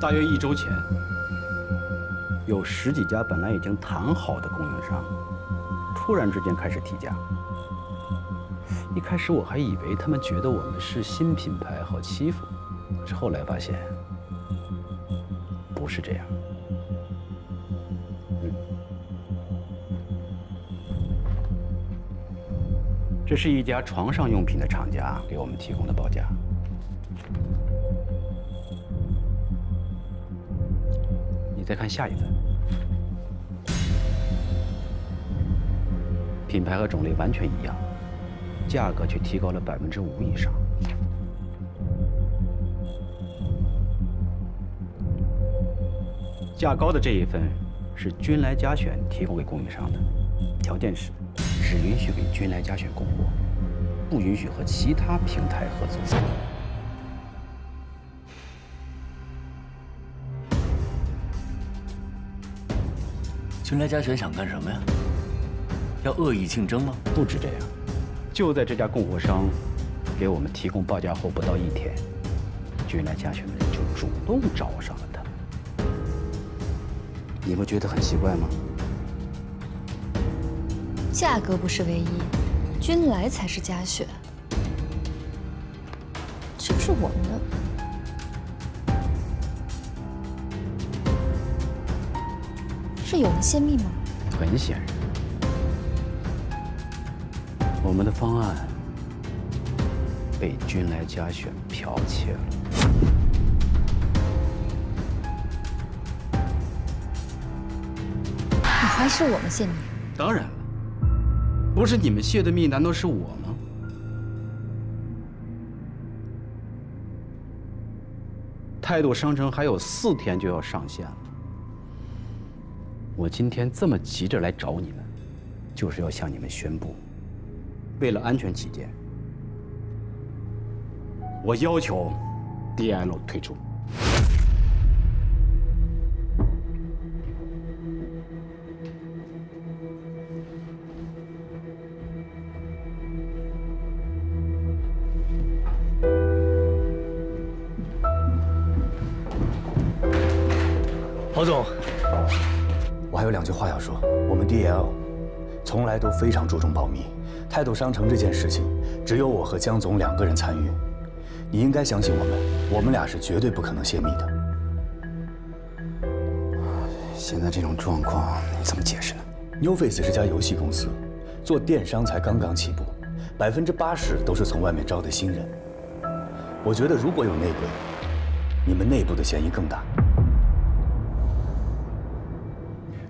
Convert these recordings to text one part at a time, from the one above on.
大约1周前，有10几家本来已经谈好的供应商，突然之间开始提价。一开始我还以为他们觉得我们是新品牌好欺负，可是后来发现不是这样。这是一家床上用品的厂家给我们提供的报价。你再看下一份，品牌和种类完全一样，价格却提高了5%以上。价高的这一份是君来嘉选提供给供应商的，条件是只允许给君来嘉选供货，不允许和其他平台合作。君来嘉选想干什么呀？要恶意竞争吗？不止这样，就在这家供货商给我们提供报价后不到1天，君来嘉选的人就主动找上了他。你不觉得很奇怪吗？价格不是唯一，君来才是嘉选。是不是我们的？是有人泄密吗？很显然，我们的方案被君来嘉选剽窃了。你怀疑是我们泄密？当然了，不是你们泄的密，难道是我吗？态度商城还有4天就要上线了，我今天这么急着来找你们，就是要向你们宣布，为了安全起见，我要求 DL 退出。郝总，我还有2句话要说。我们 DL 从来都非常注重保密，泰斗商城这件事情只有我和江总2个人参与，你应该相信我们俩是绝对不可能泄密的。现在这种状况，你怎么解释呢 ？NewFace 是家游戏公司，做电商才刚刚起步，80%都是从外面招的新人。我觉得如果有内鬼，你们内部的嫌疑更大。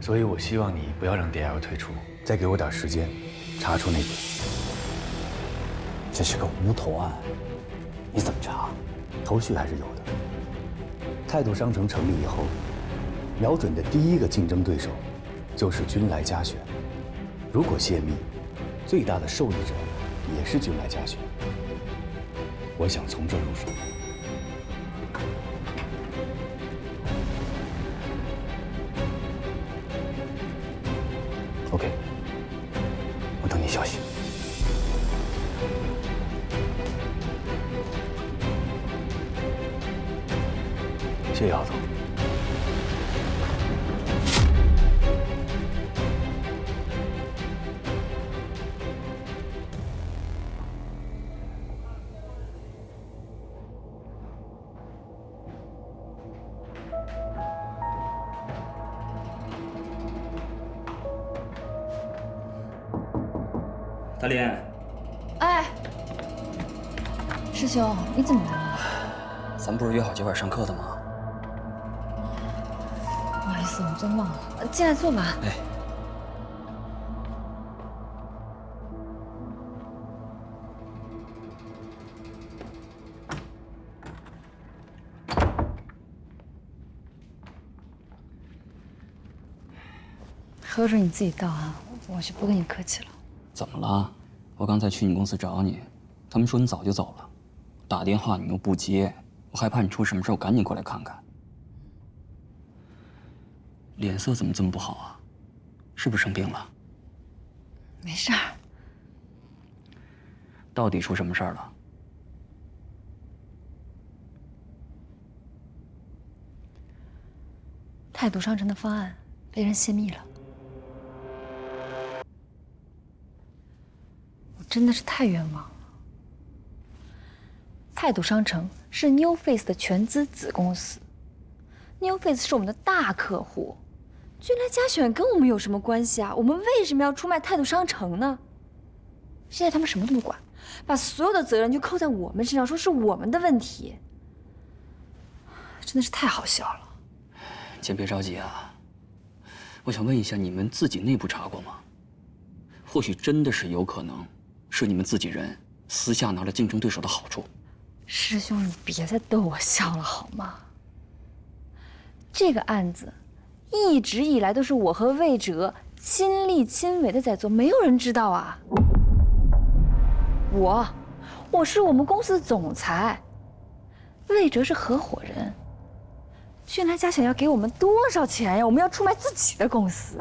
所以我希望你不要让 DL 退出，再给我点时间，查出内鬼。这是个无头案，你怎么查？头绪还是有的。泰斗商城成立以后，瞄准的第一个竞争对手就是君来嘉选。如果泄密，最大的受益者也是君来嘉选。我想从这儿入手。OK， 我等你消息。谢谢郝总。大林，哎，师兄，你怎么来了？咱不是约好今晚上课的吗？不好意思，我真忘了。进来坐吧。哎，喝水你自己倒啊，我就不跟你客气了。怎么了？我刚才去你公司找你，他们说你早就走了，打电话你又不接，我害怕你出什么事，我赶紧过来看看。脸色怎么这么不好啊？是不是生病了？没事儿。到底出什么事儿了？态度商城的方案被人泄密了，我真的是太冤枉了。态度商城是 New Face 的全资子公司 ，New Face 是我们的大客户，君来嘉选跟我们有什么关系啊？我们为什么要出卖态度商城呢？现在他们什么都不管，把所有的责任就扣在我们身上，说是我们的问题，真的是太好笑了。先别着急啊，我想问一下，你们自己内部查过吗？或许真的是有可能，是你们自己人私下拿了竞争对手的好处。师兄，你别再逗我笑了好吗？这个案子一直以来都是我和魏哲亲力亲为的在做，没有人知道啊。我是我们公司的总裁，魏哲是合伙人。俊来家想要给我们多少钱呀？我们要出卖自己的公司。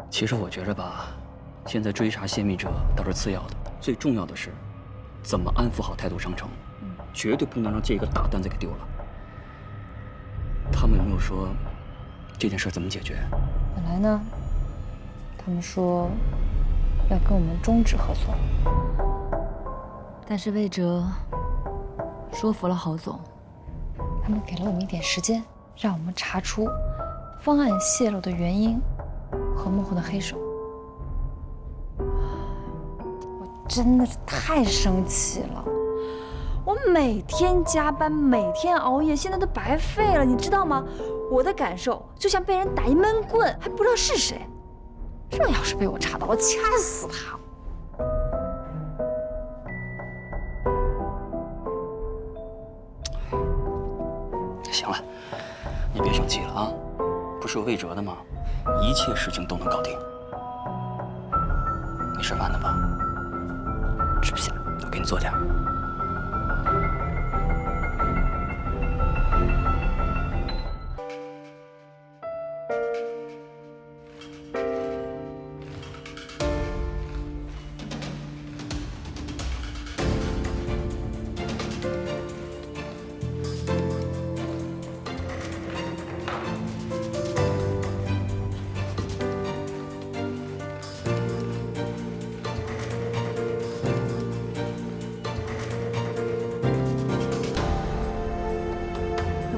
其实我觉着吧，现在追查泄密者倒是次要的，最重要的是怎么安抚好态度商城，绝对不能让这个大单子给丢了。他们有没有说这件事怎么解决？本来呢，他们说要跟我们终止合作，但是魏哲说服了郝总，他们给了我们一点时间，让我们查出方案泄露的原因和幕后的黑手。我真的是太生气了，我每天加班，每天熬夜，现在都白费了，你知道吗？我的感受就像被人打一闷棍，还不知道是谁。这要是被我查到，我掐死他！行了，你别生气了啊，不是有魏哲的吗？一切事情都能搞定。你吃饭呢吧？吃不下，我给你做点。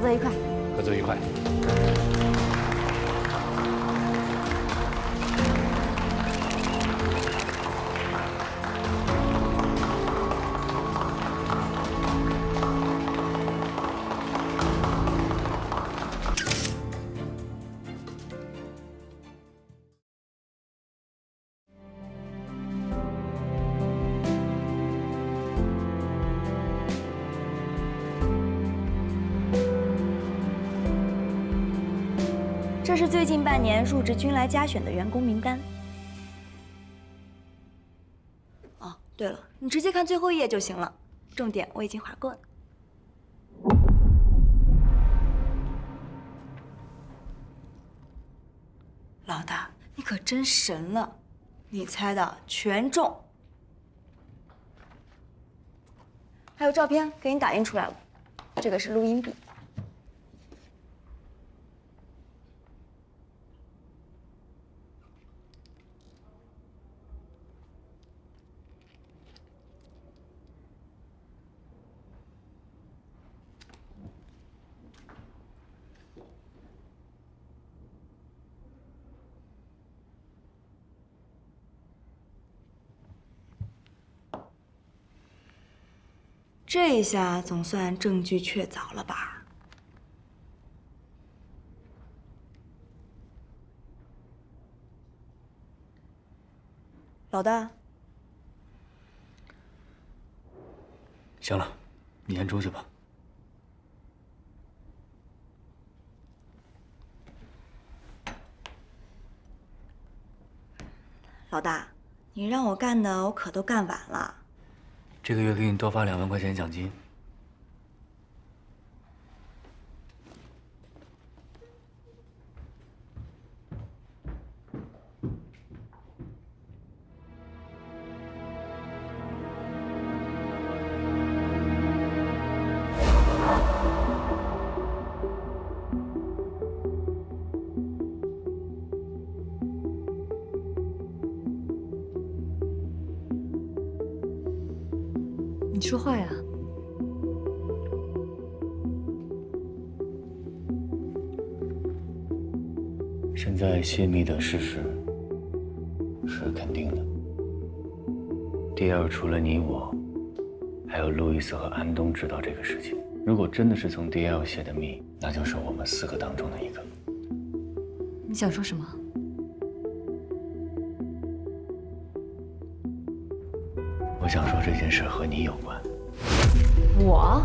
合作愉快。合作愉快。这是最近半年入职君来嘉选的员工名单。哦，对了，你直接看最后一页就行了，重点我已经划过了。老大，你可真神了，你猜的全中。还有照片给你打印出来了，这个是录音笔。这下总算证据确凿了吧？老大，行了，你先出去吧。老大，你让我干的我可都干完了。这个月给你多发2万块钱奖金。你说话呀。现在泄密的事实是肯定的。DL 除了你我，还有路易斯和安东知道这个事情。如果真的是从 DL 泄的密，那就是我们4个当中的一个。你想说什么？我想说这件事和你有关。我？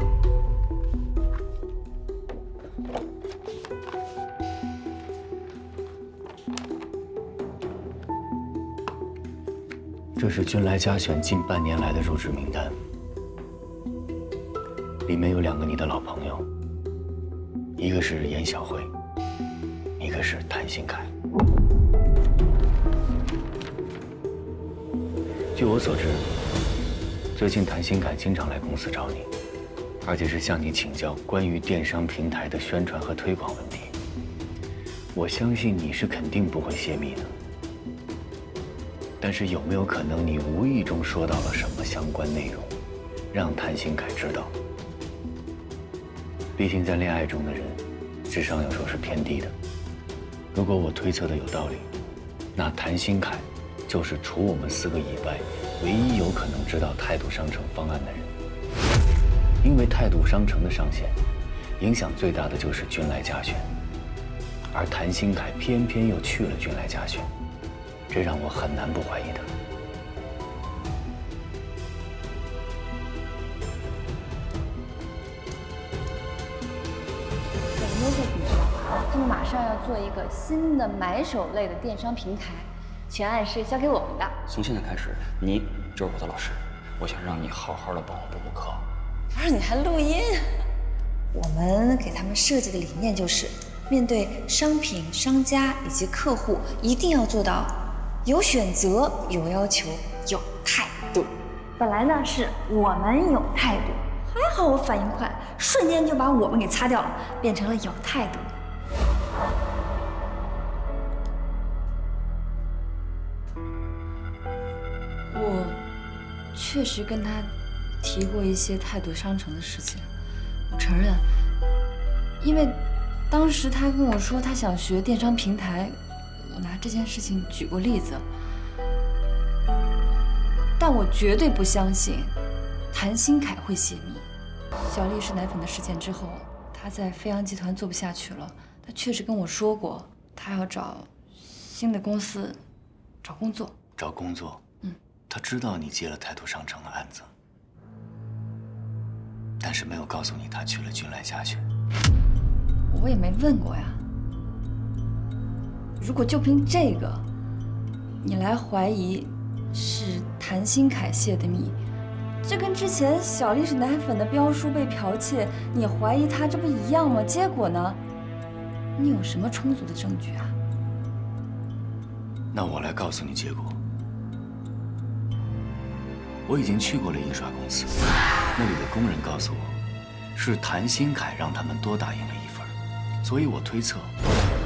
这是君来嘉选近半年来的入职名单，里面有2个你的老朋友，一个是严小慧，一个是谭鑫凯。据我所知，最近谭鑫凯经常来公司找你，而且是向你请教关于电商平台的宣传和推广问题。我相信你是肯定不会泄密的。但是有没有可能你无意中说到了什么相关内容，让谭鑫凯知道？毕竟在恋爱中的人，智商有时候是偏低的。如果我推测的有道理，那谭鑫凯就是除我们4个以外，唯一有可能知道态度商城方案的人。因为态度商城的上线，影响最大的就是君来嘉选，而谭鑫凯偏偏又去了君来嘉选。这让我很难不怀疑他。在 NoFake 上，他们马上要做一个新的买手类的电商平台，全案是交给我们的。从现在开始，你就是我的老师，我想让你好好的帮我补补课。不是，你还录音？我们给他们设计的理念就是，面对商品、商家以及客户，一定要做到有选择、有要求、有态度。本来呢是我们有态度，还好我反应快，瞬间就把我们给擦掉了，变成了有态度。我确实跟他提过一些态度商城的事情，我承认，因为当时他跟我说他想学电商平台，我拿这件事情举过例子，但我绝对不相信谭鑫凯会泄密。小丽是奶粉的事件之后，他在飞扬集团做不下去了，他确实跟我说过，他要找新的公司找工作。找工作？他知道你接了态度商城的案子，但是没有告诉你他去了君来嘉选。我也没问过呀。如果就凭这个，你来怀疑是谭鑫凯泄的密，这跟之前小丽是奶粉的标书被剽窃，你怀疑他，这不一样吗？结果呢？你有什么充足的证据啊？那我来告诉你结果。我已经去过了印刷公司，那里的工人告诉我，是谭鑫凯让他们多打印了一份，所以我推测，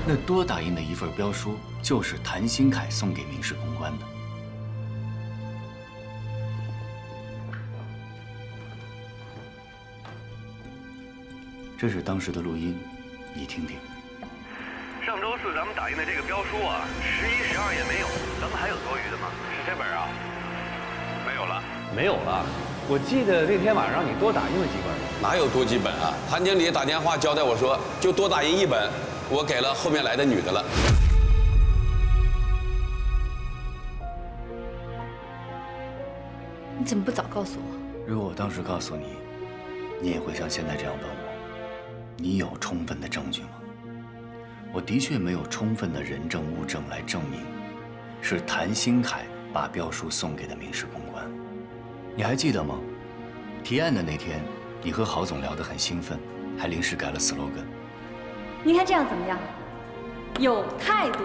那多打印的一份标书就是谭鑫凯送给民事公关的。这是当时的录音，你听听。上周四咱们打印的这个标书啊，11、12也没有，咱们还有多余的吗？是这本啊？没有了。没有了，我记得那天晚上你多打印了几本。哪有多几本啊？谭经理打电话交代我说，就多打印1本，我给了后面来的女的了。你怎么不早告诉我？如果我当时告诉你，你也会像现在这样问我：你有充分的证据吗？我的确没有充分的人证物证来证明，是谭鑫凯把标书送给的民事公关。你还记得吗？提案的那天，你和郝总聊得很兴奋，还临时改了 slogan。你看这样怎么样？有态度。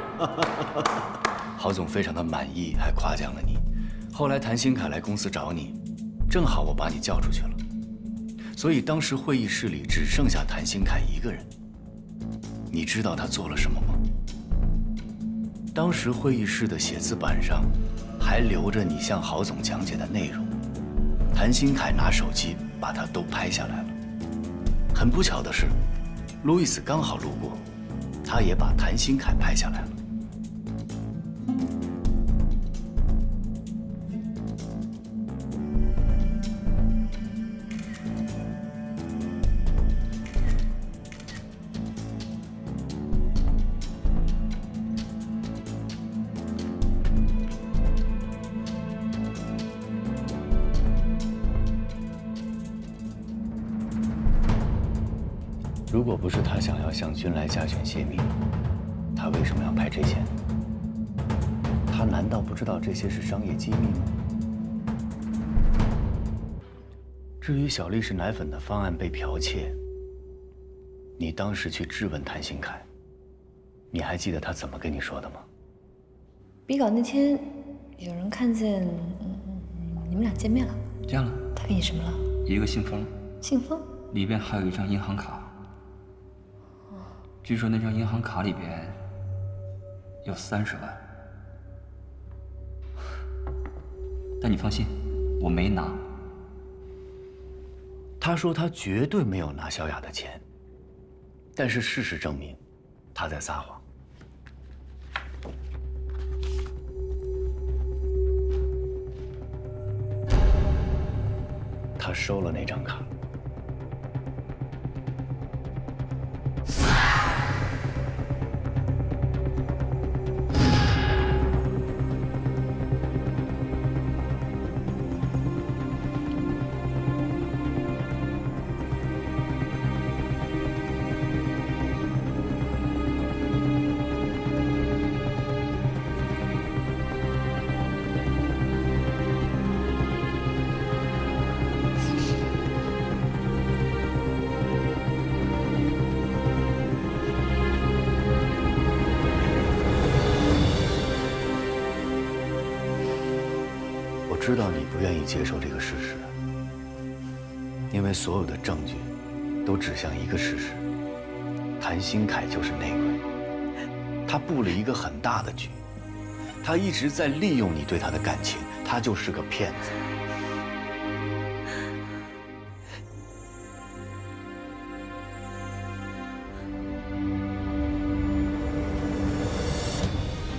郝总非常的满意，还夸奖了你。后来谭鑫凯来公司找你，正好我把你叫出去了，所以当时会议室里只剩下谭鑫凯一个人。你知道他做了什么吗？当时会议室的写字板上还留着你向郝总讲解的内容。谭鑫凯拿手机把他都拍下来了。很不巧的是，路易斯刚好路过，他也把谭鑫凯拍下来了。如果不是他想要向君来家选泄密，他为什么要拍这些呢？他难道不知道这些是商业机密吗？至于小丽式奶粉的方案被剽窃，你当时去质问谭鑫凯，你还记得他怎么跟你说的吗？比稿那天，有人看见，你们俩见面了。见了。他给你什么了？一个信封。信封？里边还有一张银行卡。据说那张银行卡里边有30万，但你放心，我没拿。他说他绝对没有拿小雅的钱，但是事实证明，他在撒谎。他收了那张卡。我知道你不愿意接受这个事实，因为所有的证据都指向一个事实：谭鑫凯就是内鬼，他布了一个很大的局，他一直在利用你对他的感情，他就是个骗子。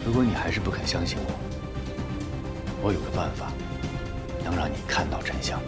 如果你还是不肯相信我有个办法，能让你看到真相。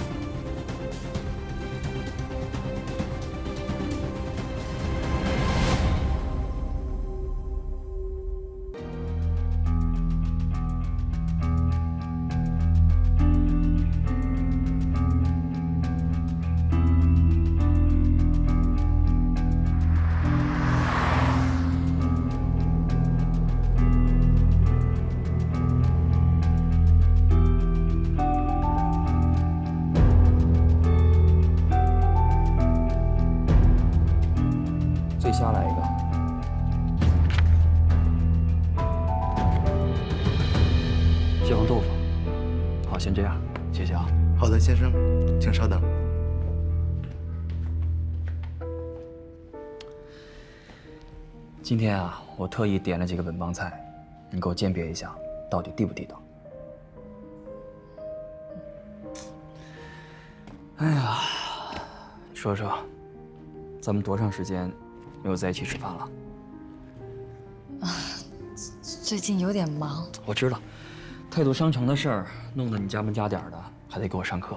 最瞎来一个。蟹黄豆腐。好，先这样，谢谢啊。好的，先生，请稍等。今天啊，我特意点了几个本帮菜，你给我鉴别一下，到底地不地道。哎呀，说说，咱们多长时间没有在一起吃饭了？最近有点忙。我知道，态度商城的事儿弄得你加班加点的，还得给我上课。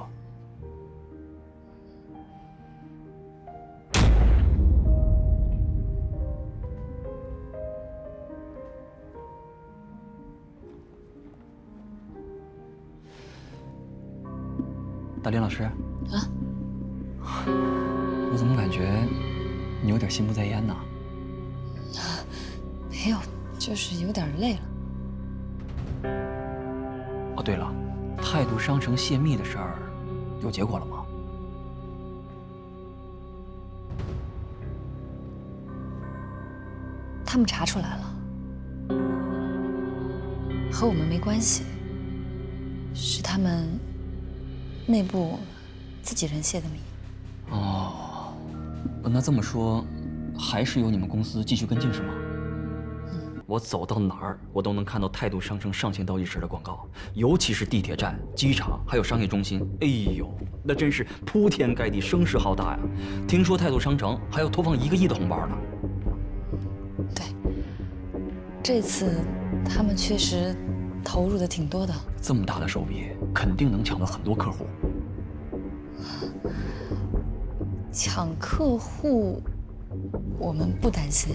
大林老师，我怎么感觉你有点心不在焉呢？没有，就是有点累了。哦，对了，态度商城泄密的事儿有结果了吗？他们查出来了，和我们没关系，是他们内部自己人泄的密。哦，那这么说，还是由你们公司继续跟进是吗？我走到哪儿，我都能看到态度商城上线倒计时的广告，尤其是地铁站、机场，还有商业中心。哎呦，那真是铺天盖地，声势浩大呀！听说态度商城还要投放1个亿的红包呢。对，这次他们确实投入的挺多的。这么大的手笔，肯定能抢到很多客户。抢客户，我们不担心，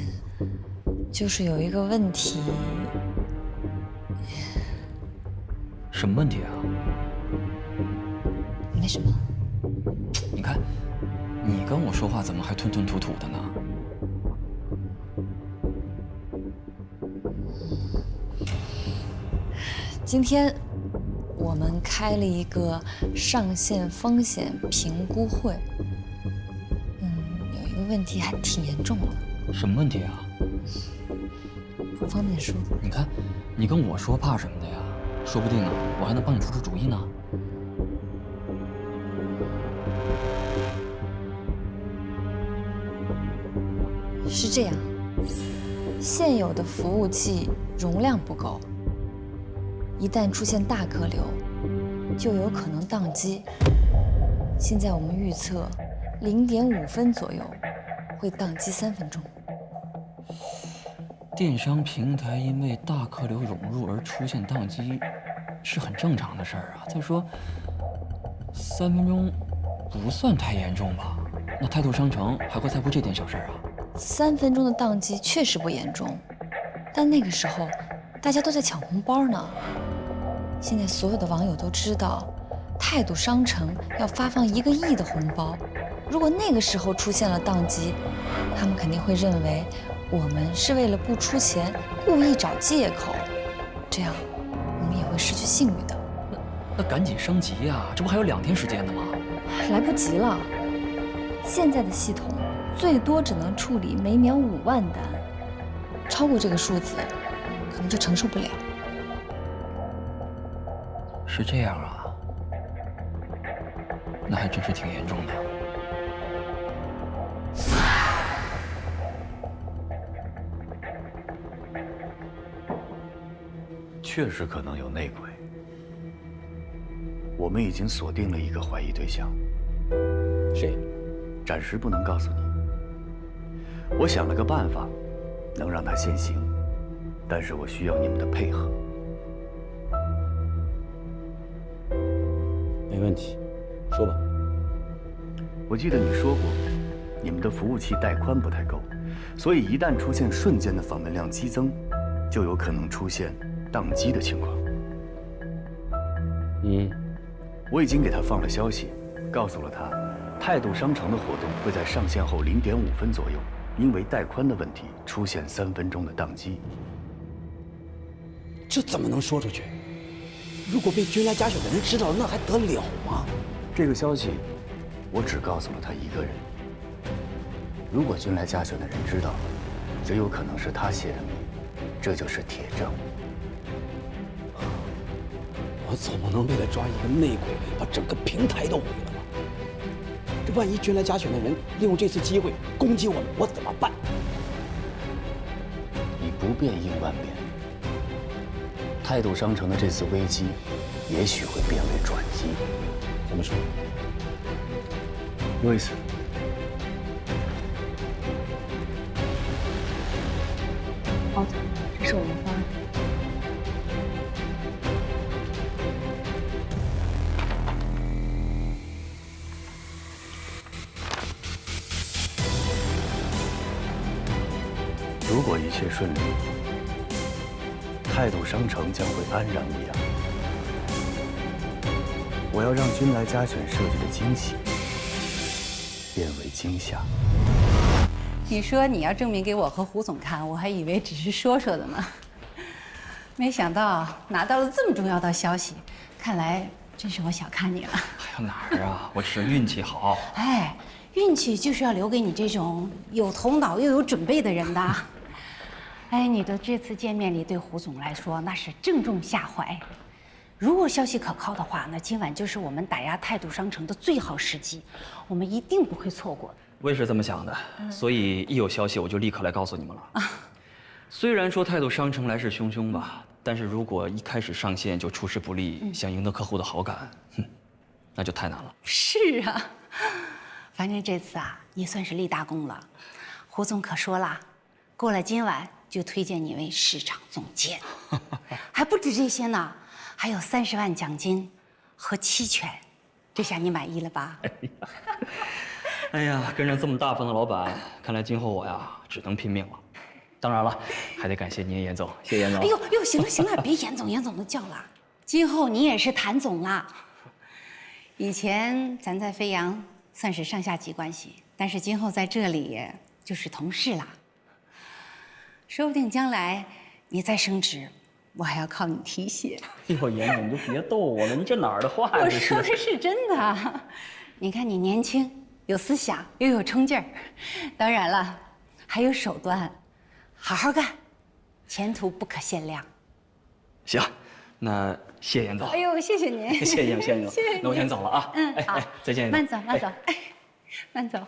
就是有一个问题。什么问题啊？没什么。你看，你跟我说话怎么还吞吞吐吐的呢？今天我们开了一个上线风险评估会，有一个问题还挺严重的。什么问题啊？不方便说。你看，你跟我说怕什么的呀？说不定啊，我还能帮你出出主意呢。是这样，现有的服务器容量不够，一旦出现大客流，就有可能宕机。现在我们预测0.5分左右会宕机3分钟。电商平台因为大客流涌入而出现宕机，是很正常的事儿啊。再说，3分钟不算太严重吧？那态度商城还会在乎这点小事儿啊？3分钟的宕机确实不严重，但那个时候大家都在抢红包呢。现在所有的网友都知道，态度商城要发放1个亿的红包。如果那个时候出现了宕机，他们肯定会认为我们是为了不出钱，故意找借口，这样我们也会失去信誉的。那赶紧升级呀，这不还有2天时间呢吗？来不及了，现在的系统最多只能处理每秒5万单，超过这个数字，可能就承受不了。是这样啊，那还真是挺严重的。确实可能有内鬼。我们已经锁定了一个怀疑对象。谁？暂时不能告诉你。我想了个办法，能让他现形，但是我需要你们的配合。没问题，说吧。我记得你说过，你们的服务器带宽不太够，所以一旦出现瞬间的访问量激增，就有可能出现宕机的情况。我已经给他放了消息，告诉了他，态度商城的活动会在上线后0.5分左右，因为带宽的问题出现3分钟的宕机。这怎么能说出去？如果被军来加选的人知道了，那还得了吗？这个消息，我只告诉了他一个人。如果军来加选的人知道了，只有可能是他泄的密，这就是铁证。我总不能为了抓一个内鬼，把整个平台都毁了吧？这万一军来加选的人利用这次机会攻击我们，我怎么办？你不变应万变。态度商城的这次危机，也许会变为转机。怎么说？路易斯，好的，这是我们的方案。如果一切顺利，态度商城将会安然无恙。我要让军来加选设计的惊喜变为惊吓。你说你要证明给我和胡总看，我还以为只是说说的呢，没想到拿到了这么重要的消息，看来真是我小看你了。哎呀，哪儿啊，我只是运气好。哎，运气就是要留给你这种有头脑又有准备的人的。哎，你的这次见面礼对胡总来说那是正中下怀。如果消息可靠的话，那今晚就是我们打压态度商城的最好时机，我们一定不会错过的。我也是这么想的，所以一有消息我就立刻来告诉你们了。虽然说态度商城来势汹汹吧，但是如果一开始上线就出师不利，想赢得客户的好感，那就太难了。是啊，反正这次啊，也算是立大功了。胡总可说了，过了今晚就推荐你为市场总监，还不止这些呢，还有30万奖金和期权，这下你满意了吧？哎呀，跟上这么大方的老板，看来今后我呀只能拼命了。当然了，还得感谢您严总，谢谢严总。哎呦，行了行了，别严总的叫了，今后你也是谭总啦。以前咱在飞扬算是上下级关系，但是今后在这里就是同事啦。说不定将来你再升职，我还要靠你提携。哎呦，严总，你就别逗我了，你这哪儿的话呀？我说的是真的。你看你年轻，有思想，又有冲劲儿，当然了，还有手段，好好干，前途不可限量。行，那谢谢严总。哎呦，谢谢您，谢谢严总，谢谢您。那我先走了啊。好，再见。慢走，慢走，慢走。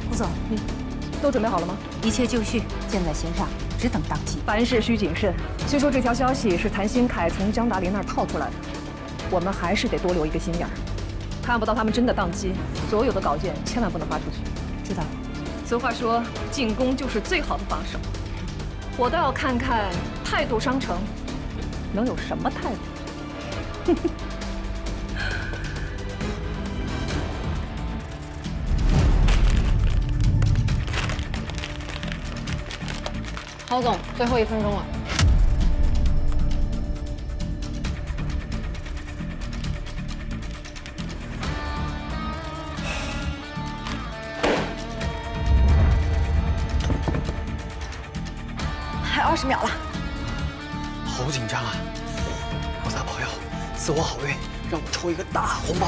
胡总，都准备好了吗？一切就绪，箭在弦上，只等当机。凡事需谨慎。虽说这条消息是谭新凯从江达林那儿套出来的，我们还是得多留一个心眼儿，看不到他们真的当机，所有的稿件千万不能发出去。知道。俗话说，进攻就是最好的防守。我倒要看看态度商城能有什么态度。郝总，最后1分钟了。还20秒了。好紧张啊！我仨朋友，赐我好运，让我抽一个大红包。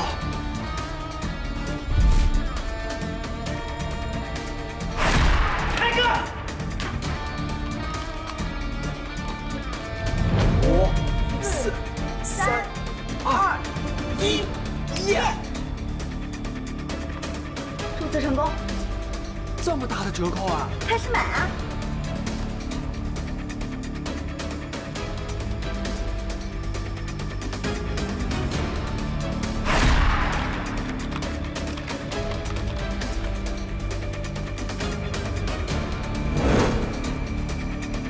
开个！5、4、3、2、1，耶！注册成功。这么大的折扣啊！开始买啊！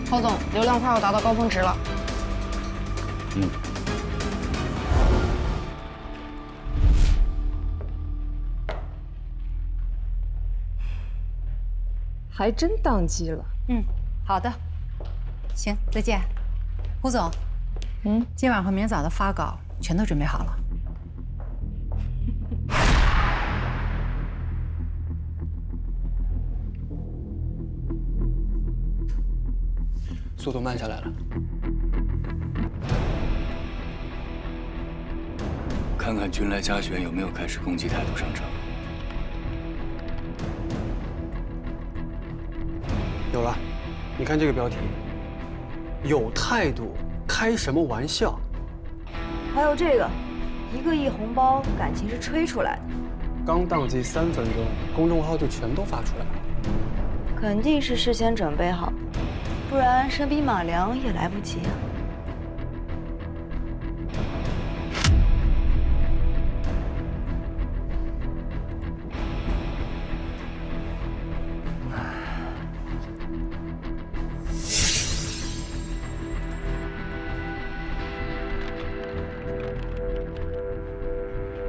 郝总，流量快要达到高峰值了。还真当机了。好的，行，再见。胡总，今晚和明早的发稿全都准备好了。速度慢下来了。看看君来嘉选有没有开始攻击态度商城。有了，你看这个标题，有态度，开什么玩笑？还有这个，1个亿红包，感情是吹出来的。刚宕机3分钟，公众号就全都发出来了。肯定是事先准备好，不然生兵马良也来不及啊。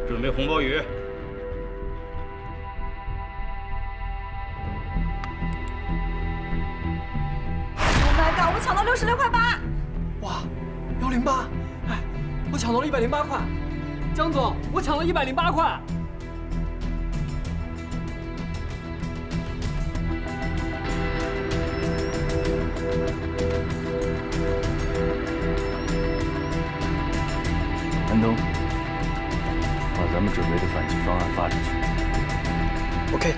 准备红包雨。Oh my god！ 我抢到66.8块。哇，108！哎，我抢到了108块。江总，我抢了108块。志伟的反击方案发出去。OK。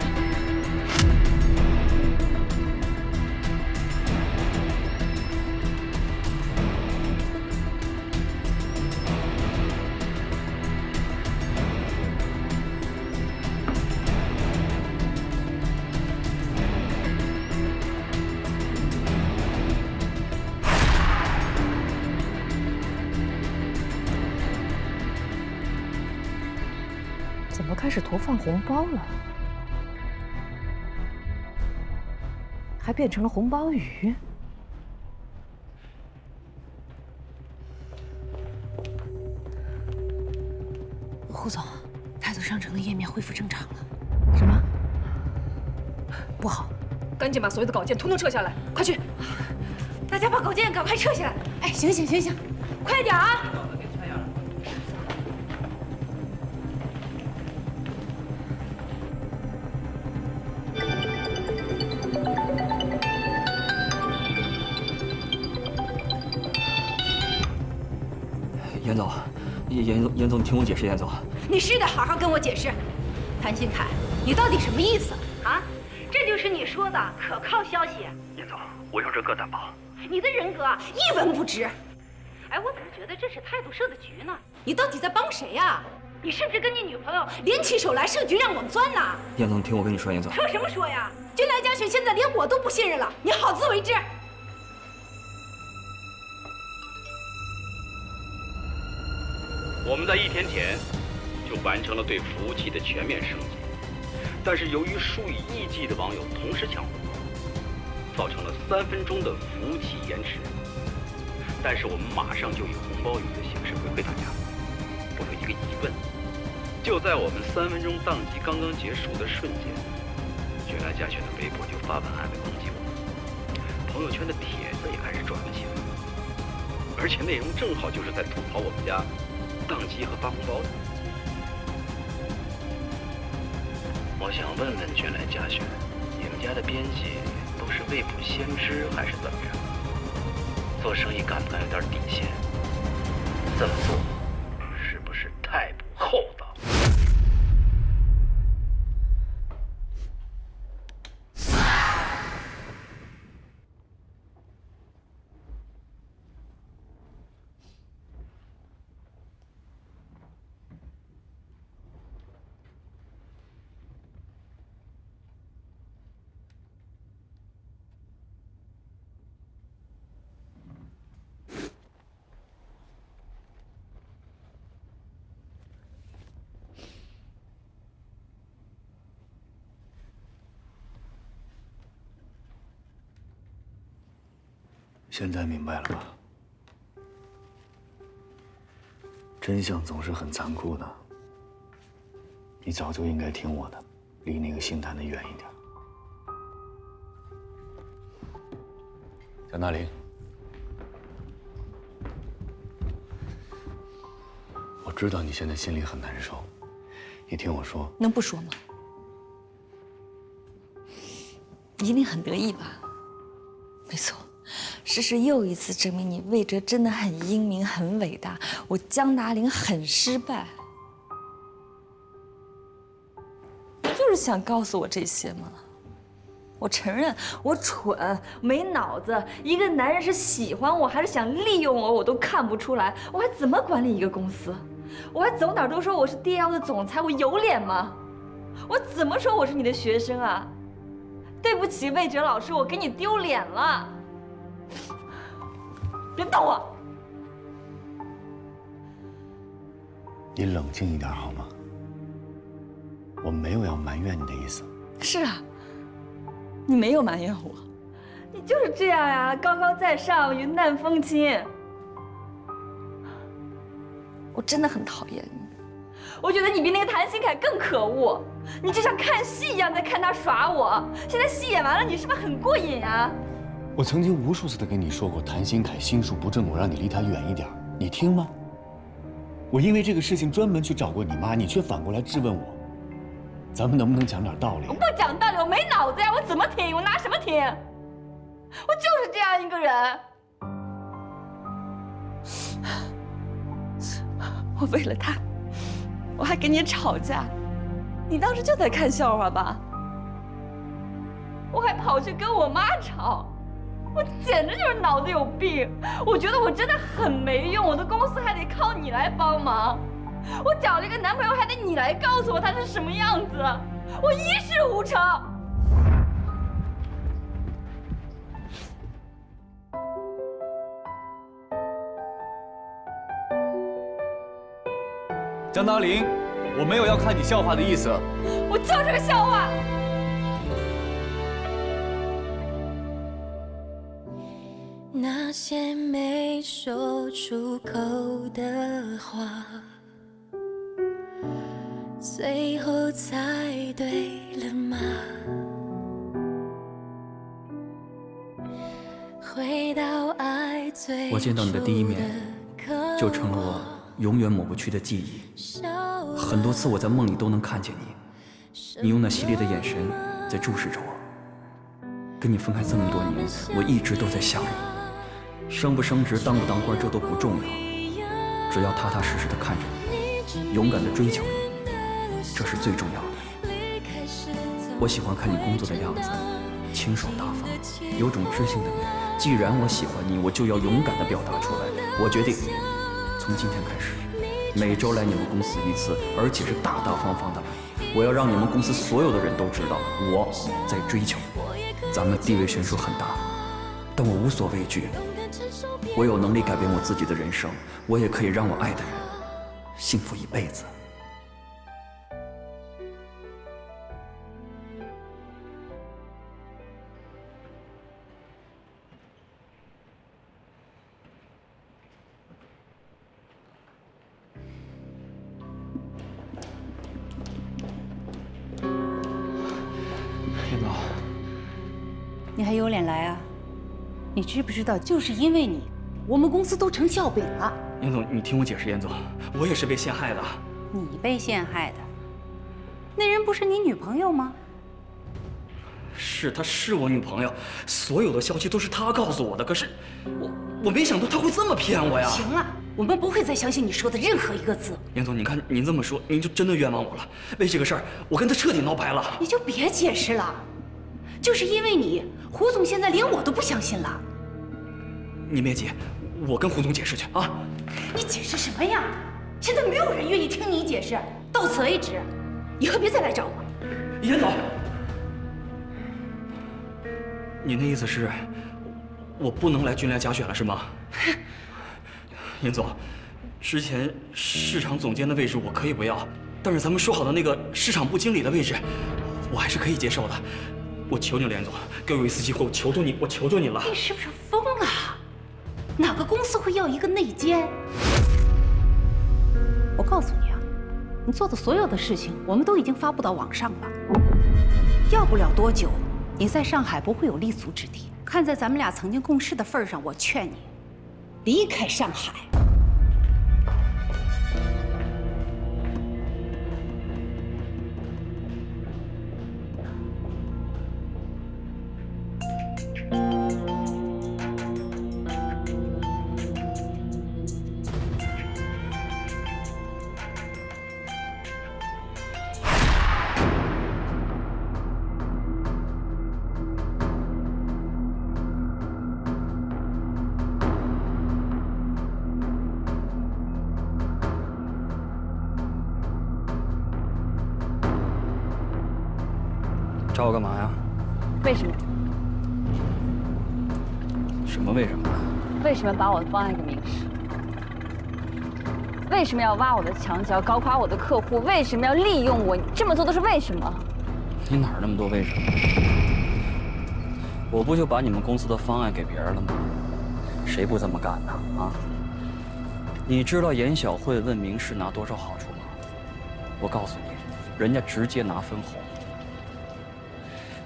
怎么开始投放红包了？还变成了红包雨？胡总，态度商城的页面恢复正常了。什么？不好！赶紧把所有的稿件统统撤下来，快去！大家把稿件赶快撤下来！哎，行，快点啊！严总，严总，你听我解释，严总。你是得好好跟我解释，谭鑫凯，你到底什么意思啊？这就是你说的可靠消息？严总，我用人格担保。你的人格一文不值。哎，我怎么觉得这是态度设的局呢？你到底在帮谁呀？你是不是跟你女朋友联起手来设局让我们钻呢？严总，听我跟你说，严总。说什么说呀？君来嘉选现在连我都不信任了，你好自为之。我们在1天前就完成了对服务器的全面升级，但是由于数以亿计的网友同时抢红包，造成了3分钟的服务器延迟。但是我们马上就以红包雨的形式回馈大家。我有一个疑问，就在我们3分钟宕机刚刚结束的瞬间，君来嘉选的微博就发文安慰攻击我们，朋友圈的帖子也开始转了起来，而且内容正好就是在吐槽我们家宕机和发红包的。我想问问君来嘉选，你们家的编辑都是未卜先知还是怎么着？做生意敢不敢有点底线？这么做是不是太不厚道？现在明白了吧？真相总是很残酷的。你早就应该听我的，离那个姓谭的远一点。蒋大林，我知道你现在心里很难受，你听我说。能不说吗？你一定很得意吧？没错。事实又一次证明你魏哲真的很英明、很伟大，我江达林很失败。你就是想告诉我这些吗？我承认我蠢、没脑子，一个男人是喜欢我还是想利用我，我都看不出来。我还怎么管理一个公司？我还走哪都说我是D L的总裁，我有脸吗？我怎么说我是你的学生啊？对不起，魏哲老师，我给你丢脸了。别动我！你冷静一点好吗？我没有要埋怨你的意思。是啊，你没有埋怨我，你就是这样呀，高高在上，云淡风轻。我真的很讨厌你，我觉得你比那个谭鑫凯更可恶，你就像看戏一样在看他耍我。现在戏演完了，你是不是很过瘾啊？我曾经无数次的跟你说过，谭鑫凯心术不正，我让你离他远一点，你听吗？我因为这个事情专门去找过你妈，你却反过来质问我，咱们能不能讲点道理？我不讲道理，我没脑子呀，我怎么听？我拿什么听？我就是这样一个人。我为了他，我还跟你吵架，你当时就在看笑话吧？我还跑去跟我妈吵，我简直就是脑子有病。我觉得我真的很没用，我的公司还得靠你来帮忙。我找了一个男朋友，还得你来告诉我他是什么样子，我一事无成。张达林，我没有要看你笑话的意思。我就是个笑话。那些没说出口的话，最后猜对了吗？回到爱最我见到你的第一面，就成了我永远抹不去的记忆。很多次我在梦里都能看见你，你用那犀利的眼神在注视着我。跟你分开这么多年，我一直都在想你。升不升职，当不当官，这都不重要，只要踏踏实实的看着你，勇敢的追求你，这是最重要的。我喜欢看你工作的样子，清爽大方，有种知性的美。既然我喜欢你，我就要勇敢的表达出来。我决定，从今天开始，每周来你们公司一次，而且是大大方方的来。我要让你们公司所有的人都知道，我在追求你。咱们地位悬殊很大，但我无所畏惧。我有能力改变我自己的人生，我也可以让我爱的人幸福一辈子。严总，你还有脸来啊？你知不知道，就是因为你，我们公司都成笑柄了。严总，你听我解释，严总，我也是被陷害的。你被陷害的，那人不是你女朋友吗？是，她是我女朋友，所有的消息都是她告诉我的。可是，我没想到她会这么骗我呀！行了，我们不会再相信你说的任何一个字。严总，你看您这么说，您就真的冤枉我了。为这个事儿，我跟他彻底闹掰了。你就别解释了，就是因为你，胡总现在连我都不相信了。你别急，我跟胡总解释去啊。你解释什么呀？现在没有人愿意听你解释，到此为止，以后别再来找我。严总，你的意思是，我不能来军来加选了是吗？严总，之前市场总监的位置我可以不要，但是咱们说好的那个市场部经理的位置，我还是可以接受的。我求你了，严总，给我一次机会，我求求你，我求求你了。你是不是疯了？哪个公司会要一个内奸？我告诉你啊，你做的所有的事情，我们都已经发布到网上了。要不了多久，你在上海不会有立足之地。看在咱们俩曾经共事的份上，我劝你离开上海。找我干嘛呀？为什么？什么为什么？为什么把我的方案给明示？为什么要挖我的墙角，搞垮我的客户？为什么要利用我？你这么做都是为什么？你哪儿那么多为什么？我不就把你们公司的方案给别人了吗？谁不这么干呢？啊？你知道严小慧问明世拿多少好处吗？我告诉你，人家直接拿分红。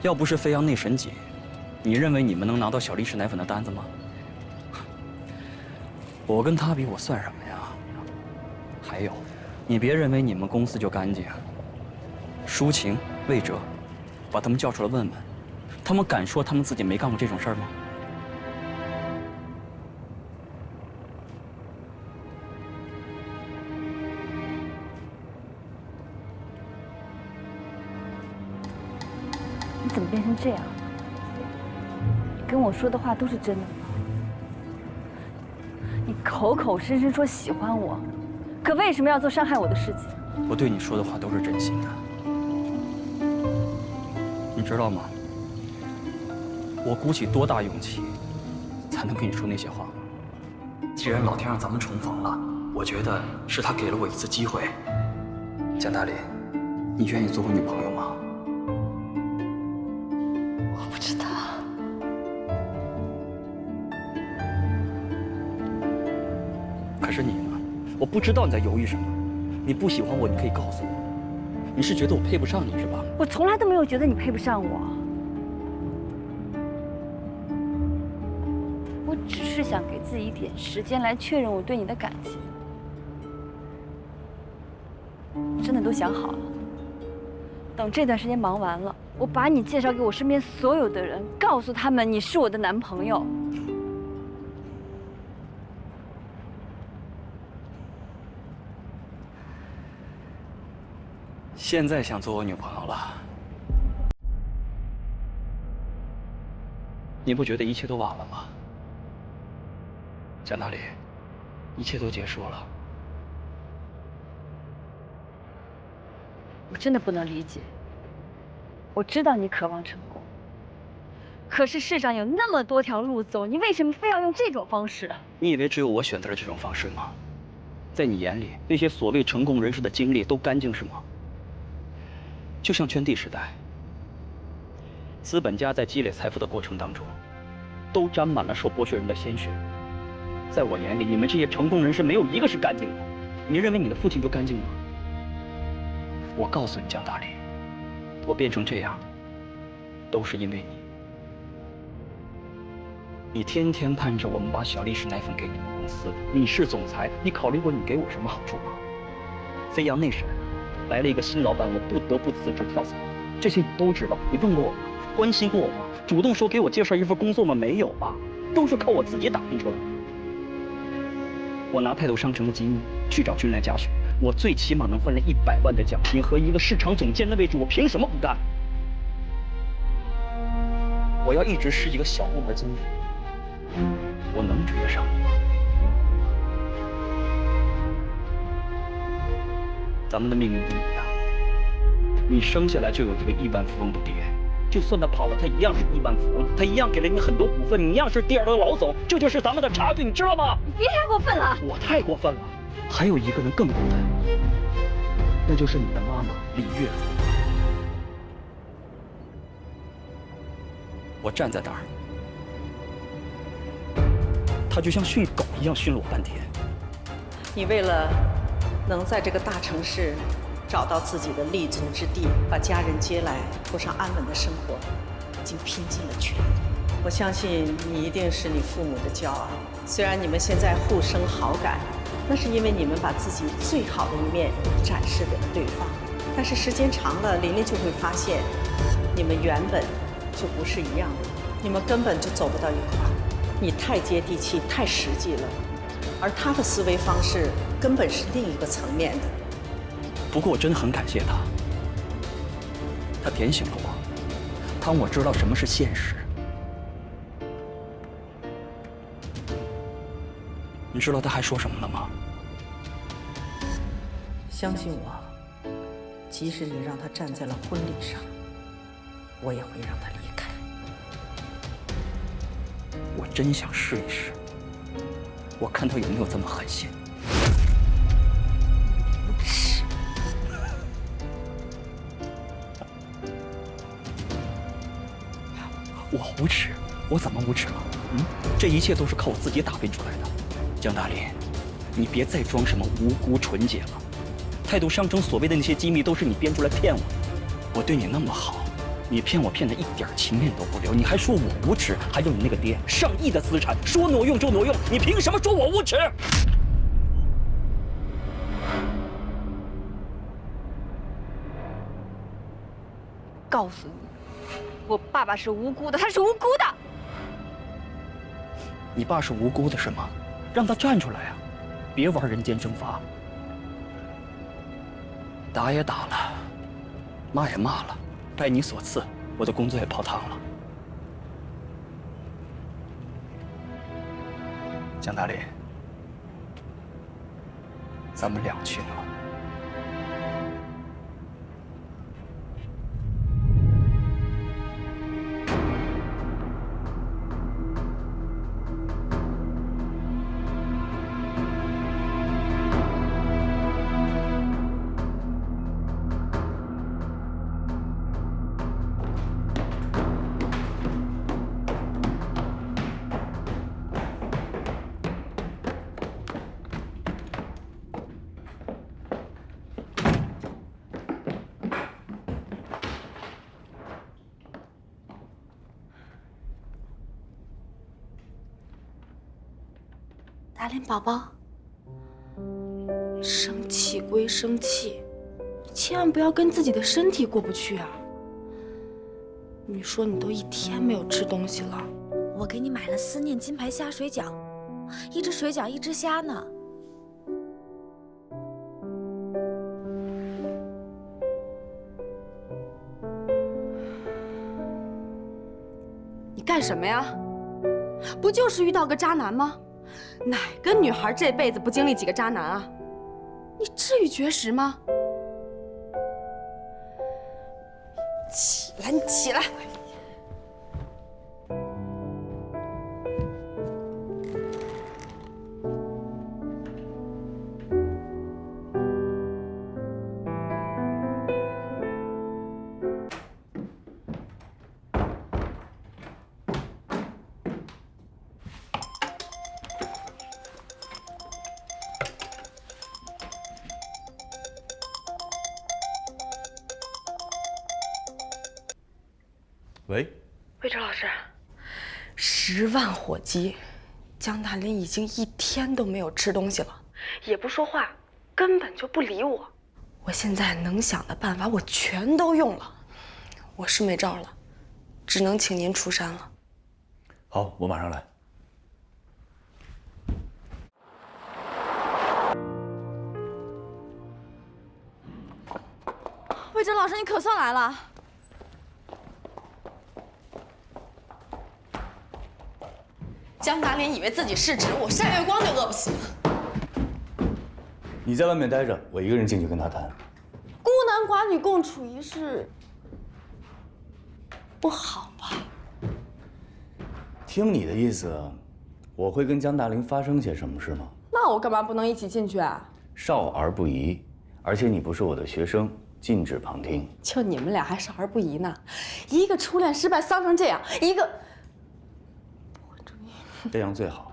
要不是飞扬内神姐，你认为你们能拿到小力士奶粉的单子吗？我跟他比，我算什么呀？还有，你别认为你们公司就干净。舒晴、魏哲，把他们叫出来问问，他们敢说他们自己没干过这种事儿吗？这样？你跟我说的话都是真的吗？你口口声声说喜欢我，可为什么要做伤害我的事情？我对你说的话都是真心的，你知道吗？我鼓起多大勇气，才能跟你说那些话？既然老天让咱们重逢了，我觉得是他给了我一次机会。蒋大林，你愿意做我女朋友吗？我不知道。可是你呢？我不知道你在犹豫什么。你不喜欢我，你可以告诉我。你是觉得我配不上你是吧？我从来都没有觉得你配不上我。我只是想给自己一点时间来确认我对你的感情。真的都想好了，等这段时间忙完了，我把你介绍给我身边所有的人，告诉他们你是我的男朋友。现在想做我女朋友了，你不觉得一切都晚了吗？蒋大林，一切都结束了。我真的不能理解。我知道你渴望成功，可是世上有那么多条路走，你为什么非要用这种方式？你以为只有我选择了这种方式吗？在你眼里，那些所谓成功人士的经历都干净是吗？就像圈地时代，资本家在积累财富的过程当中，都沾满了受剥削人的鲜血。在我眼里，你们这些成功人士没有一个是干净的。你认为你的父亲就干净吗？我告诉你，蒋大林，我变成这样，都是因为你。你天天盼着我们把小丽氏奶粉给你们公司，你是总裁，你考虑过你给我什么好处吗？飞扬内审来了一个新老板，我不得不辞职跳槽，这些你都知道。你问过我吗？关心过我吗？主动说给我介绍一份工作吗？没有吧，都是靠我自己打拼出来的。我拿泰斗商城的机密去找君来嘉许，我最起码能换来100万的奖金和一个市场总监的位置，我凭什么不干？我要一直是一个小部门经理，我能追得上你吗？咱们的命运不一样，你生下来就有一个亿万富翁的爹，就算他跑了，他一样是亿万富翁，他一样给了你很多股份，你一样是第2的老总，这就是咱们的差距，你知道吗？你别太过分了！我太过分了。还有一个人更过分，那就是你的妈妈李月如。我站在那儿，她就像训狗一样训了我半天。你为了能在这个大城市找到自己的立足之地，把家人接来，过上安稳的生活，已经拼尽了全力。我相信你一定是你父母的骄傲。虽然你们现在互生好感，那是因为你们把自己最好的一面展示给了对方。但是时间长了，琳琳就会发现，你们原本就不是一样的，你们根本就走不到一块儿。你太接地气，太实际了，而他的思维方式根本是另一个层面的。不过我真的很感谢他，他点醒了我，他让我知道什么是现实。你知道他还说什么了吗？相信我，即使你让他站在了婚礼上，我也会让他离开。我真想试一试，我看他有没有这么狠心。我无耻？我怎么无耻了？这一切都是靠我自己打拼出来的。江大林，你别再装什么无辜纯洁了。泰斗商城所谓的那些机密都是你编出来骗我的。我对你那么好，你骗我骗得一点情面都不留，你还说我无耻，还有你那个爹上亿的资产，说挪用就挪用，你凭什么说我无耻？告诉你，我爸爸是无辜的，他是无辜的。你爸是无辜的是吗？让他站出来呀！别玩人间蒸发。打也打了，骂也骂了，拜你所赐，我的工作也泡汤了。江大林，咱们两群了。达林宝宝，生气归生气，你千万不要跟自己的身体过不去啊！你说你都1天没有吃东西了，我给你买了思念金牌虾水饺，1只水饺1只虾呢。你干什么呀？不就是遇到个渣男吗？哪个女孩这辈子不经历几个渣男啊？你至于绝食吗？起来，你起来！喂，魏哲老师，10万火急，江大林已经1天都没有吃东西了，也不说话，根本就不理我。我现在能想的办法我全都用了，我是没招了，只能请您出山了。好，我马上来。魏哲老师，你可算来了。江达林以为自己是植物，晒月光就饿不死。你在外面待着，我一个人进去跟他谈。孤男寡女共处一室，不好吧？听你的意思，我会跟江大林发生些什么事吗？那我干嘛不能一起进去啊？少儿不宜，而且你不是我的学生，禁止旁听。就你们俩还少儿不宜呢？一个初恋失败丧成这样，一个……这样最好。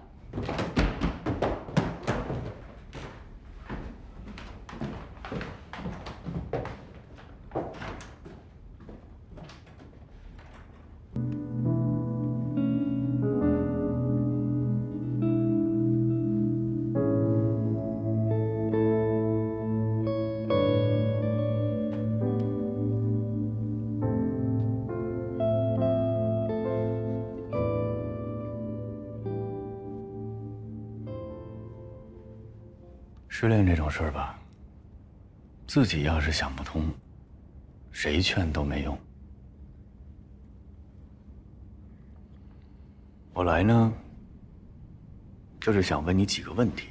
失恋这种事儿吧，自己要是想不通，谁劝都没用。我来呢，就是想问你几个问题。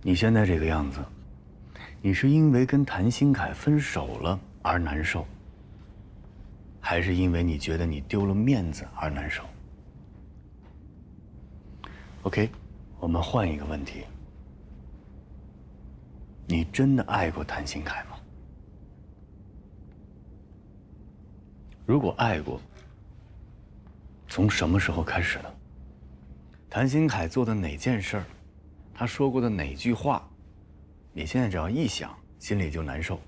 你现在这个样子，你是因为跟谭鑫凯分手了而难受，还是因为你觉得你丢了面子而难受 ？OK， 我们换一个问题。你真的爱过谭鑫凯吗？如果爱过，从什么时候开始的？谭鑫凯做的哪件事儿，他说过的哪句话，你现在只要一想，心里就难受。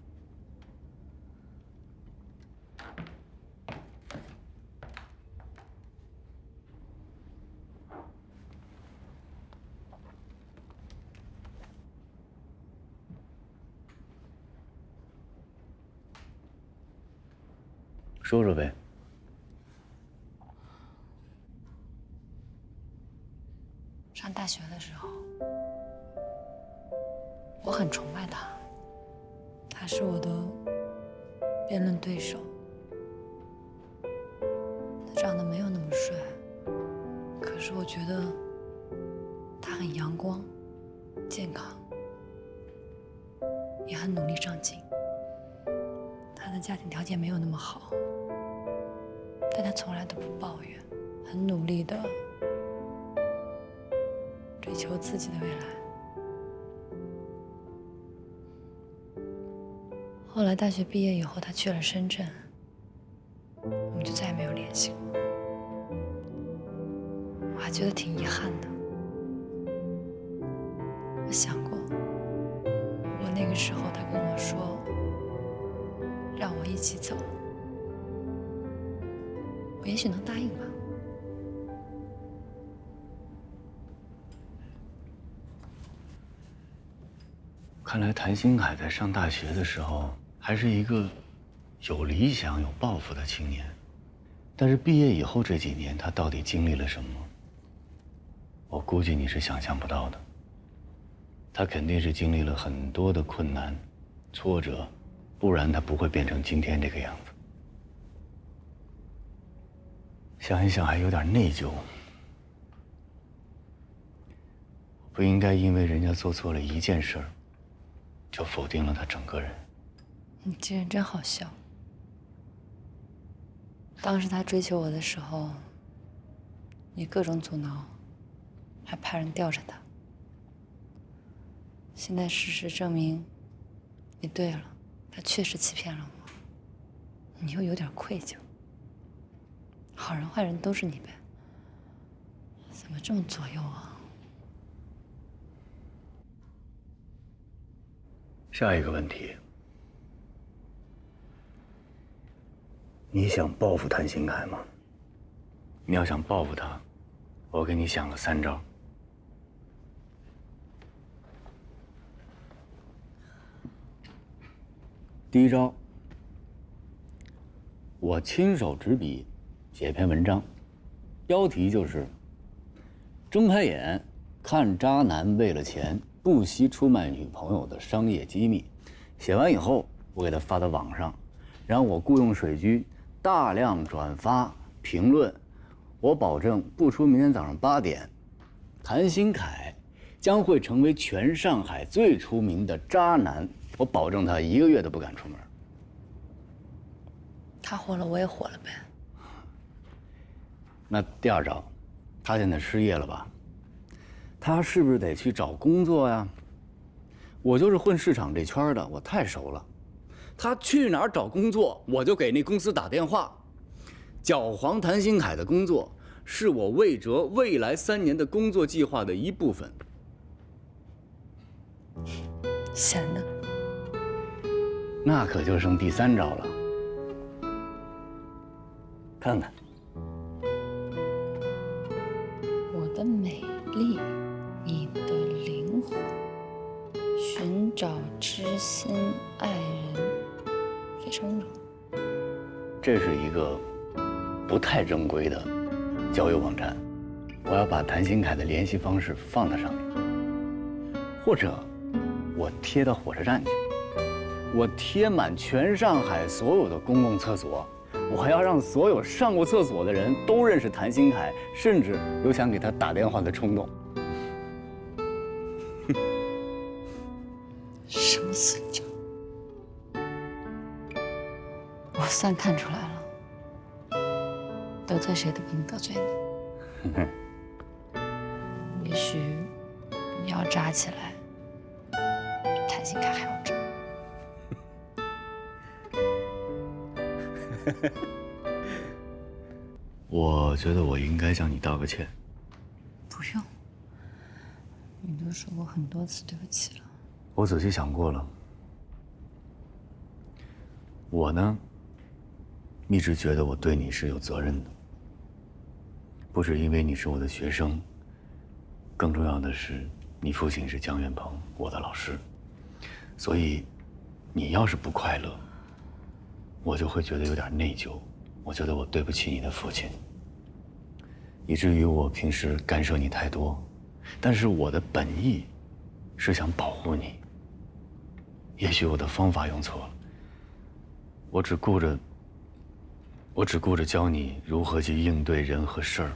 说说呗。上大学的时候，我很崇拜他，他是我的辩论对手，长得没有那么帅，可是我觉得他很阳光、健康，也很努力上进。他的家庭条件没有那么好，但他从来都不抱怨，很努力的追求自己的未来。后来大学毕业以后，他去了深圳，我们就再也没有联系过。我还觉得挺遗憾的。我想过，如果那个时候他跟我说让我一起走，我也许能答应吧。看来谭鑫海在上大学的时候还是一个有理想、有抱负的青年，但是毕业以后这几年，他到底经历了什么？我估计你是想象不到的。他肯定是经历了很多的困难、挫折，不然他不会变成今天这个样子。想一想还有点内疚，不应该因为人家做错了一件事儿，就否定了他整个人。你这人真好笑。当时他追求我的时候，你各种阻挠，还派人吊着他。现在事实证明，你对了，他确实欺骗了我，你又有点愧疚。好人坏人都是你呗，怎么这么左右啊？下一个问题，你想报复谭鑫海吗？你要想报复他，我给你想了3招。第一招，我亲手执笔写篇文章，标题就是“睁开眼看渣男为了钱不惜出卖女朋友的商业机密”。写完以后，我给他发到网上，然后我雇佣水军大量转发评论，我保证不出明天早上8点，谭鑫凯将会成为全上海最出名的渣男。我保证他1个月都不敢出门。他火了，我也火了呗。那第二招，他现在失业了吧？他是不是得去找工作呀？我就是混市场这圈的，我太熟了。他去哪儿找工作，我就给那公司打电话。搅黄谭鑫凯的工作，是我魏哲未来3年的工作计划的一部分。闲的。那可就剩第3招了，看看。我的美丽，你的灵魂，寻找知心爱人，非诚者。这是一个不太正规的交友网站，我要把谭鑫凯的联系方式放在上面，或者我贴到火车站去。我贴满全上海所有的公共厕所，我还要让所有上过厕所的人都认识谭鑫凯，甚至有想给他打电话的冲动。什么死招？我算看出来了，得罪谁都不能得罪你。也许你要渣起来，比谭鑫凯还要渣。我觉得我应该向你道个歉。不用，你都说过很多次对不起了。我仔细想过了，我呢，一直觉得我对你是有责任的，不是因为你是我的学生，更重要的是，你父亲是姜元鹏，我的老师，所以，你要是不快乐，我就会觉得有点内疚，我觉得我对不起你的父亲，以至于我平时干涉你太多，但是我的本意是想保护你。也许我的方法用错了，我只顾着我只顾着教你如何去应对人和事儿，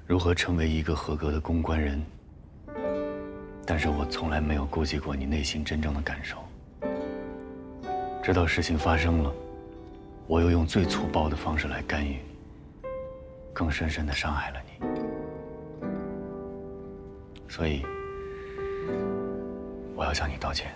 如何成为一个合格的公关人。但是我从来没有顾及过你内心真正的感受。直到事情发生了，我又用最粗暴的方式来干预，更深深地伤害了你。所以，我要向你道歉。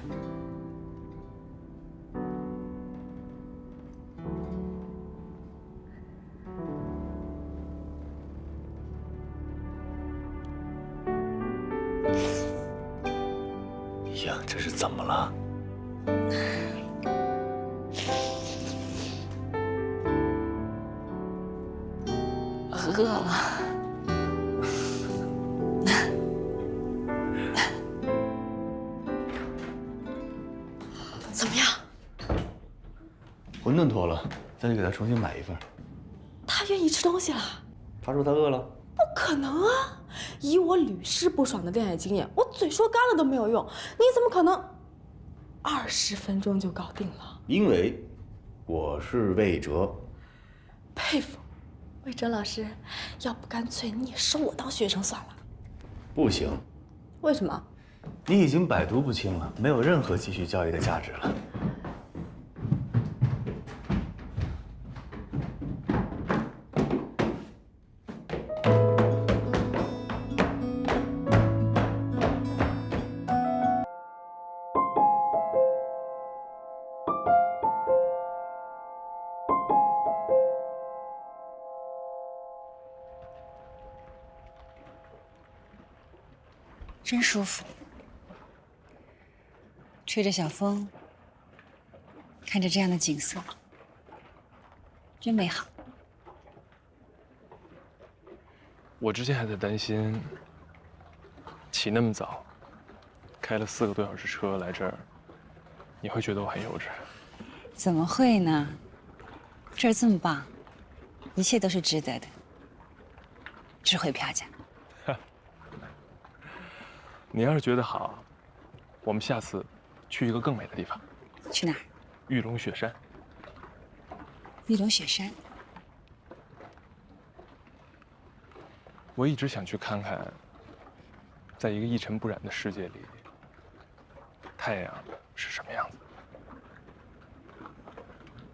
呀，这是怎么了？饿了。怎么样？馄饨脱了，再去给他重新买一份。他愿意吃东西了？他说他饿了。不可能啊！以我屡试不爽的恋爱经验，我嘴说干了都没有用，你怎么可能20分钟就搞定了？因为我是魏哲。佩服，魏哲老师，要不干脆你也收我当学生算了。不行。为什么？你已经百毒不侵了，没有任何继续教育的价值了。真舒服，吹着小风，看着这样的景色，真美好。我之前还在担心，起那么早，开了4个多小时车来这儿，你会觉得我很幼稚。怎么会呢？这儿这么棒，一切都是值得的，值回票价。你要是觉得好，我们下次去一个更美的地方。去哪儿？玉龙雪山。玉龙雪山。我一直想去看看，在一个一尘不染的世界里，太阳是什么样子。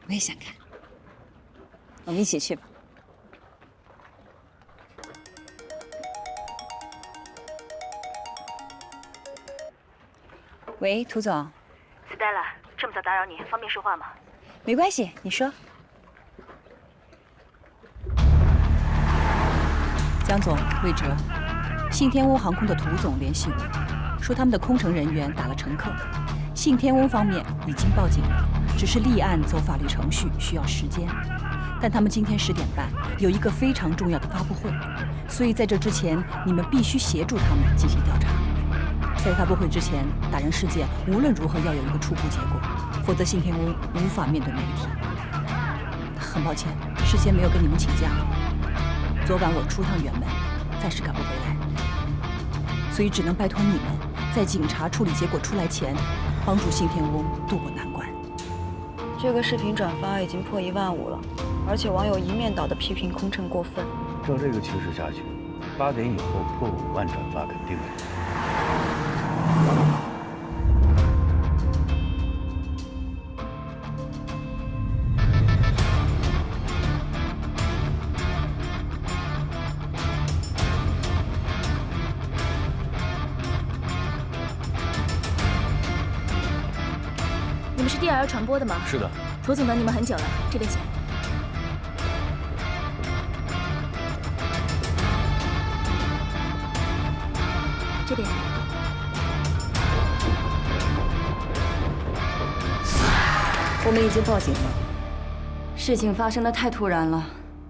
我也想看，我们一起去吧。喂，涂总。Stella， 这么早打扰你，方便说话吗？没关系，你说。江总，魏哲，信天翁航空的涂总联系我，说他们的空乘人员打了乘客，信天翁方面已经报警了，只是立案走法律程序需要时间。但他们今天10点半有一个非常重要的发布会，所以在这之前，你们必须协助他们进行调查。在发布会之前，打人事件无论如何要有一个初步结果，否则信天翁无法面对媒体。很抱歉，事先没有跟你们请假。昨晚我出趟远门，暂时赶不回来，所以只能拜托你们，在警察处理结果出来前，帮助信天翁渡过难关。这个视频转发已经破15000了，而且网友一面倒的批评空乘过分。照这个趋势下去，8点以后破5万转发肯定的。你们是 DRL 传播的吗？是的。涂总等你们很久了，这边请。这边。我们已经报警了，事情发生的太突然了，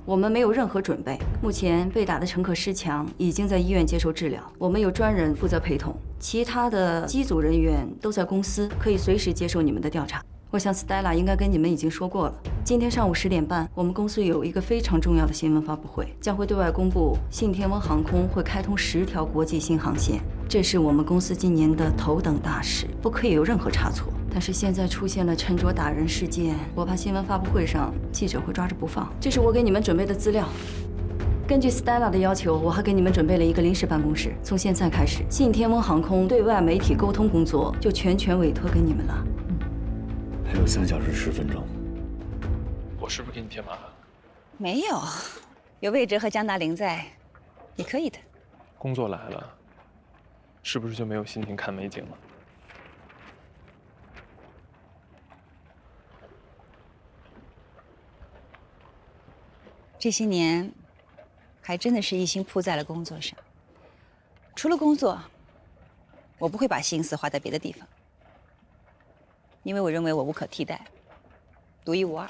我们没有任何准备。目前被打的乘客施强已经在医院接受治疗，我们有专人负责陪同，其他的机组人员都在公司，可以随时接受你们的调查。我想 Stella 应该跟你们已经说过了。今天上午10点半，我们公司有一个非常重要的新闻发布会，将会对外公布信天翁航空会开通10条国际新航线，这是我们公司今年的头等大事，不可以有任何差错。但是现在出现了沉着打人事件，我怕新闻发布会上记者会抓着不放。这是我给你们准备的资料。根据 Stella 的要求，我还给你们准备了一个临时办公室。从现在开始，信天翁航空对外媒体沟通工作就全权委托给你们了。还有3小时10分钟。我是不是给你添麻烦？没有，有魏哲和江大林在，你可以的。工作来了，是不是就没有心情看美景了？这些年，还真的是一心扑在了工作上。除了工作，我不会把心思花在别的地方。因为我认为我无可替代，独一无二。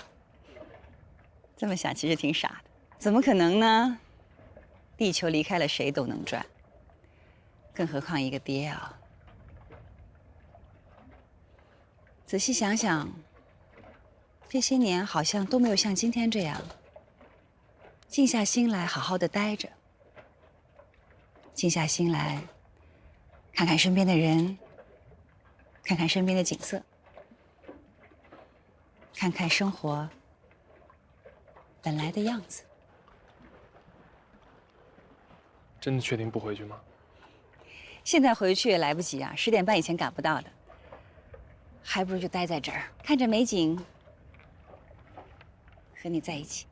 这么想其实挺傻的，怎么可能呢？地球离开了谁都能转，更何况一个爹啊！仔细想想，这些年好像都没有像今天这样，静下心来好好的待着，静下心来，看看身边的人，看看身边的景色。看看生活本来的样子。真的确定不回去吗？现在回去也来不及啊，10点半以前赶不到的。还不如就待在这儿，看着美景，和你在一起。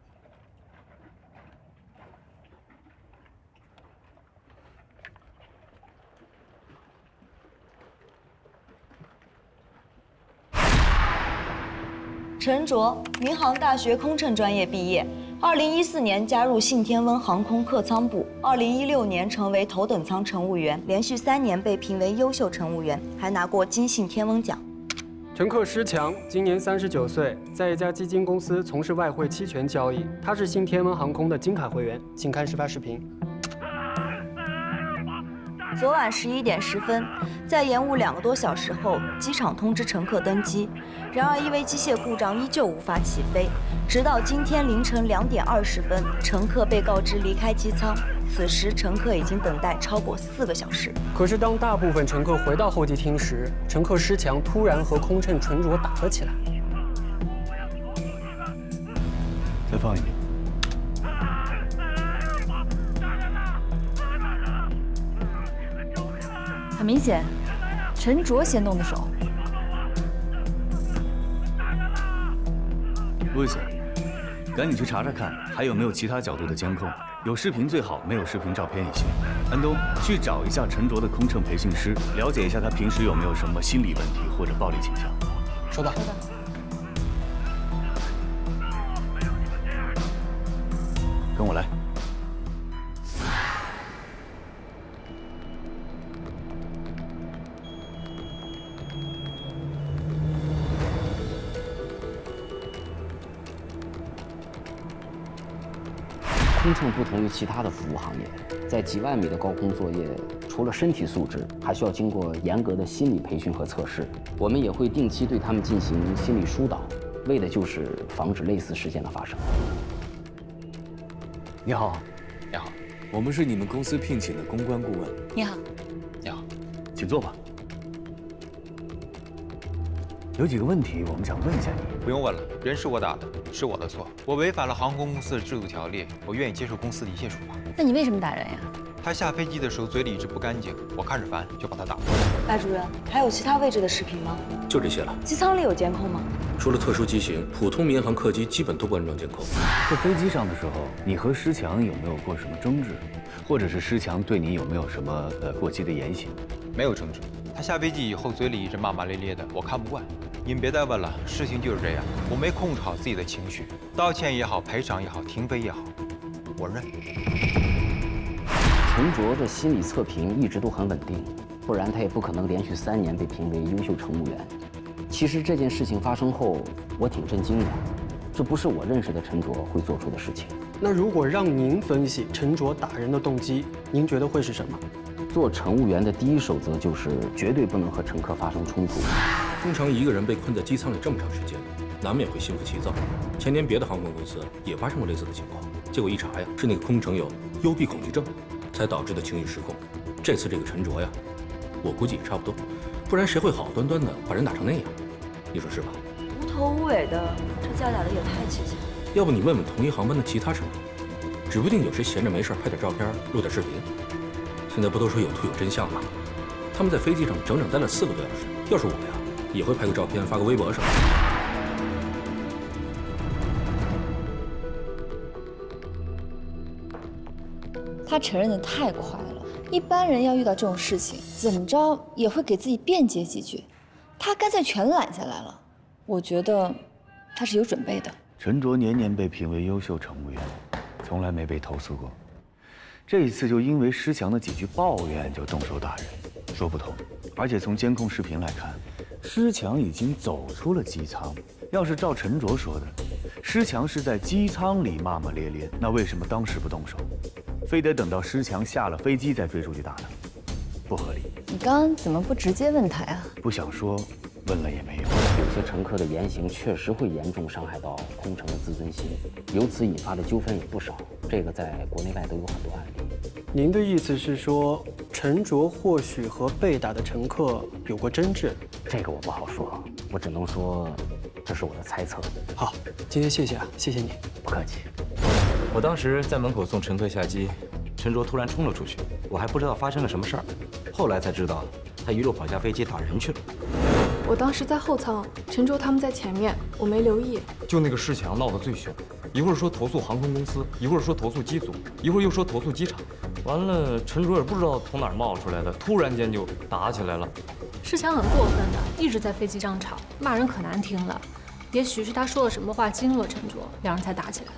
陈卓，民航大学空乘专业毕业，2014年加入信天翁航空客舱部，2016年成为头等舱乘务员，连续3年被评为优秀乘务员，还拿过金信天翁奖。陈克施强今年39岁，在一家基金公司从事外汇期权交易。他是信天翁航空的金卡会员，请看事发视频。昨晚11点10分，在延误2个多小时后，机场通知乘客登机，然而因为机械故障依旧无法起飞。直到今天凌晨2点20分，乘客被告知离开机舱，此时乘客已经等待超过4个小时。可是当大部分乘客回到候机厅时，乘客施强突然和空乘陈卓打了起来。再放一遍。很明显，陈卓先动的手。路易斯，赶紧去查查看，还有没有其他角度的监控。有视频最好，没有视频照片也行。安东，去找一下陈卓的空乘培训师，了解一下他平时有没有什么心理问题或者暴力倾向。收到。跟我来。空乘不同于其他的服务行业，在几万米的高空作业，除了身体素质，还需要经过严格的心理培训和测试。我们也会定期对他们进行心理疏导，为的就是防止类似事件的发生。你好，你好，我们是你们公司聘请的公关顾问。你好，你好，请坐吧。有几个问题我们想问一下你。不用问了，人是我打的，是我的错，我违反了航空公司的制度条例，我愿意接受公司的一切处罚。那你为什么打人呀？他下飞机的时候嘴里一直不干净，我看着烦就把他打了。白主任，还有其他位置的视频吗？就这些了。机舱里有监控吗？除了特殊机型，普通民航客机基本都不安装监控。在飞机上的时候，你和施强有没有过什么争执，或者是施强对你有没有什么过激的言行？没有争执。他下飞机以后嘴里一直骂骂咧咧的，我看不惯。您别再问了，事情就是这样，我没控制好自己的情绪，道歉也好，赔偿也好，停飞也好，我认。陈卓的心理测评一直都很稳定，不然他也不可能连续3年被评为优秀乘务员。其实这件事情发生后，我挺震惊的，这不是我认识的陈卓会做出的事情。那如果让您分析陈卓打人的动机，您觉得会是什么？做乘务员的第一守则就是绝对不能和乘客发生冲突。通常一个人被困在机舱里这么长时间，难免会心浮气躁。前年别的航空公司也发生过类似的情况，结果一查呀，是那个空乘有幽闭恐惧症，才导致的情绪失控。这次这个陈卓呀，我估计也差不多，不然谁会好端端的把人打成那样？你说是吧？无头无尾的，这架打的也太蹊跷。要不你问问同一航班的其他乘客，指不定有谁闲着没事拍点照片，录点视频。现在不都说有图有真相吗？他们在飞机上整整待了4个多小时，要是我呀，也会拍个照片发个微博什么的。他承认的太快了，一般人要遇到这种事情，怎么着也会给自己辩解几句，他干脆全揽下来了。我觉得他是有准备的。陈卓年年被评为优秀乘务员，从来没被投诉过。这一次就因为施强的几句抱怨就动手打人，说不通。而且从监控视频来看，施强已经走出了机舱。要是照陈卓说的，施强是在机舱里骂骂咧咧，那为什么当时不动手，非得等到施强下了飞机再追出去打呢？不合理。你刚刚怎么不直接问他呀？不想说，问了也没用。有些乘客的言行确实会严重伤害到空乘的自尊心，由此引发的纠纷也不少。这个在国内外都有很多案例。您的意思是说，陈卓或许和被打的乘客有过争执？这个我不好说，我只能说这是我的猜测。好，今天谢谢啊，谢谢你。不客气。我当时在门口送乘客下机，陈卓突然冲了出去，我还不知道发生了什么事儿，后来才知道他一路跑下飞机打人去了。我当时在后舱，陈卓他们在前面，我没留意。就那个施强闹得最凶，一会儿说投诉航空公司，一会儿说投诉机组，一会儿又说投诉机场。完了，陈卓也不知道从哪儿冒出来的，突然间就打起来了。施强很过分的，一直在飞机上吵，骂人可难听了。也许是他说了什么话激怒了陈卓，两人才打起来。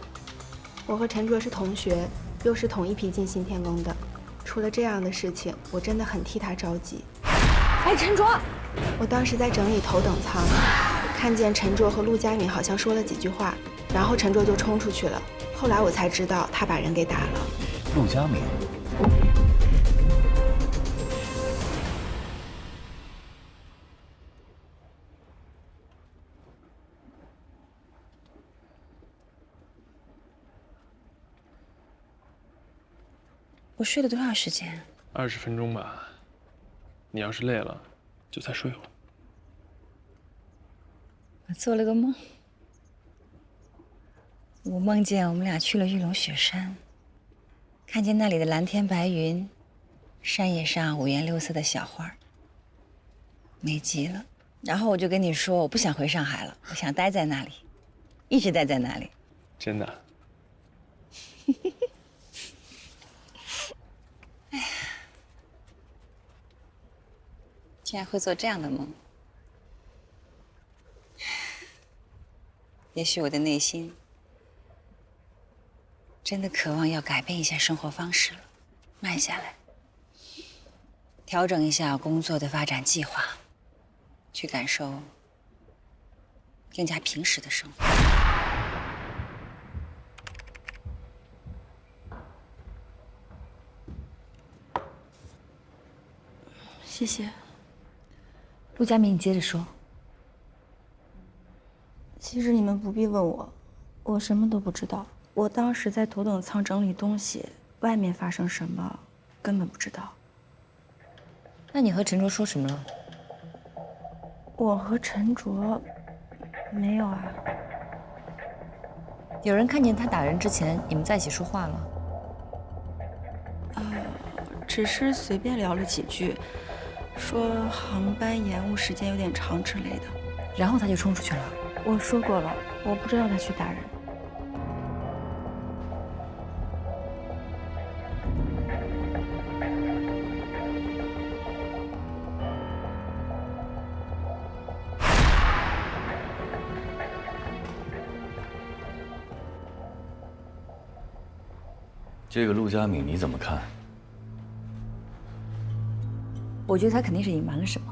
我和陈卓是同学，又是同一批进新天宫的，出了这样的事情，我真的很替他着急。哎，陈卓，我当时在整理头等舱，看见陈卓和陆佳敏好像说了几句话，然后陈卓就冲出去了。后来我才知道他把人给打了。陆佳敏。我睡了多少时间？20分钟吧。你要是累了，就再睡会儿。我做了个梦，我梦见我们俩去了玉龙雪山，看见那里的蓝天白云，山野上五颜六色的小花，美极了。然后我就跟你说，我不想回上海了，我想待在那里，一直待在那里。真的？哎呀，竟然会做这样的梦。也许我的内心真的渴望要改变一下生活方式了，慢下来，调整一下工作的发展计划，去感受更加平实的生活。谢谢。陆佳明，你接着说。其实你们不必问我，我什么都不知道。我当时在头等舱整理东西，外面发生什么根本不知道。那你和陈卓说什么了？我和陈卓没有啊。有人看见他打人之前，你们在一起说话了？只是随便聊了几句，说航班延误时间有点长之类的。然后他就冲出去了。我说过了，我不知道他去打人。这个陆佳敏你怎么看？我觉得他肯定是隐瞒了什么。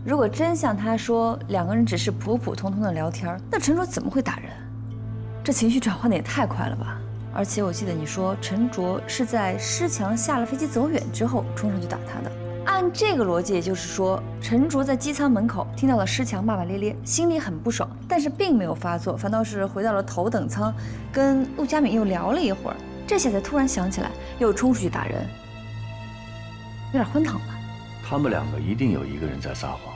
如果真像他说，两个人只是普普通通的聊天，那陈卓怎么会打人？这情绪转换的也太快了吧？而且我记得你说陈卓是在施强下了飞机走远之后冲上去打他的。按这个逻辑，也就是说，陈卓在机舱门口听到了施强骂骂咧咧，心里很不爽，但是并没有发作，反倒是回到了头等舱，跟陆佳敏又聊了一会儿，这下才突然想起来，又冲出去打人，有点荒唐吧？他们两个一定有一个人在撒谎，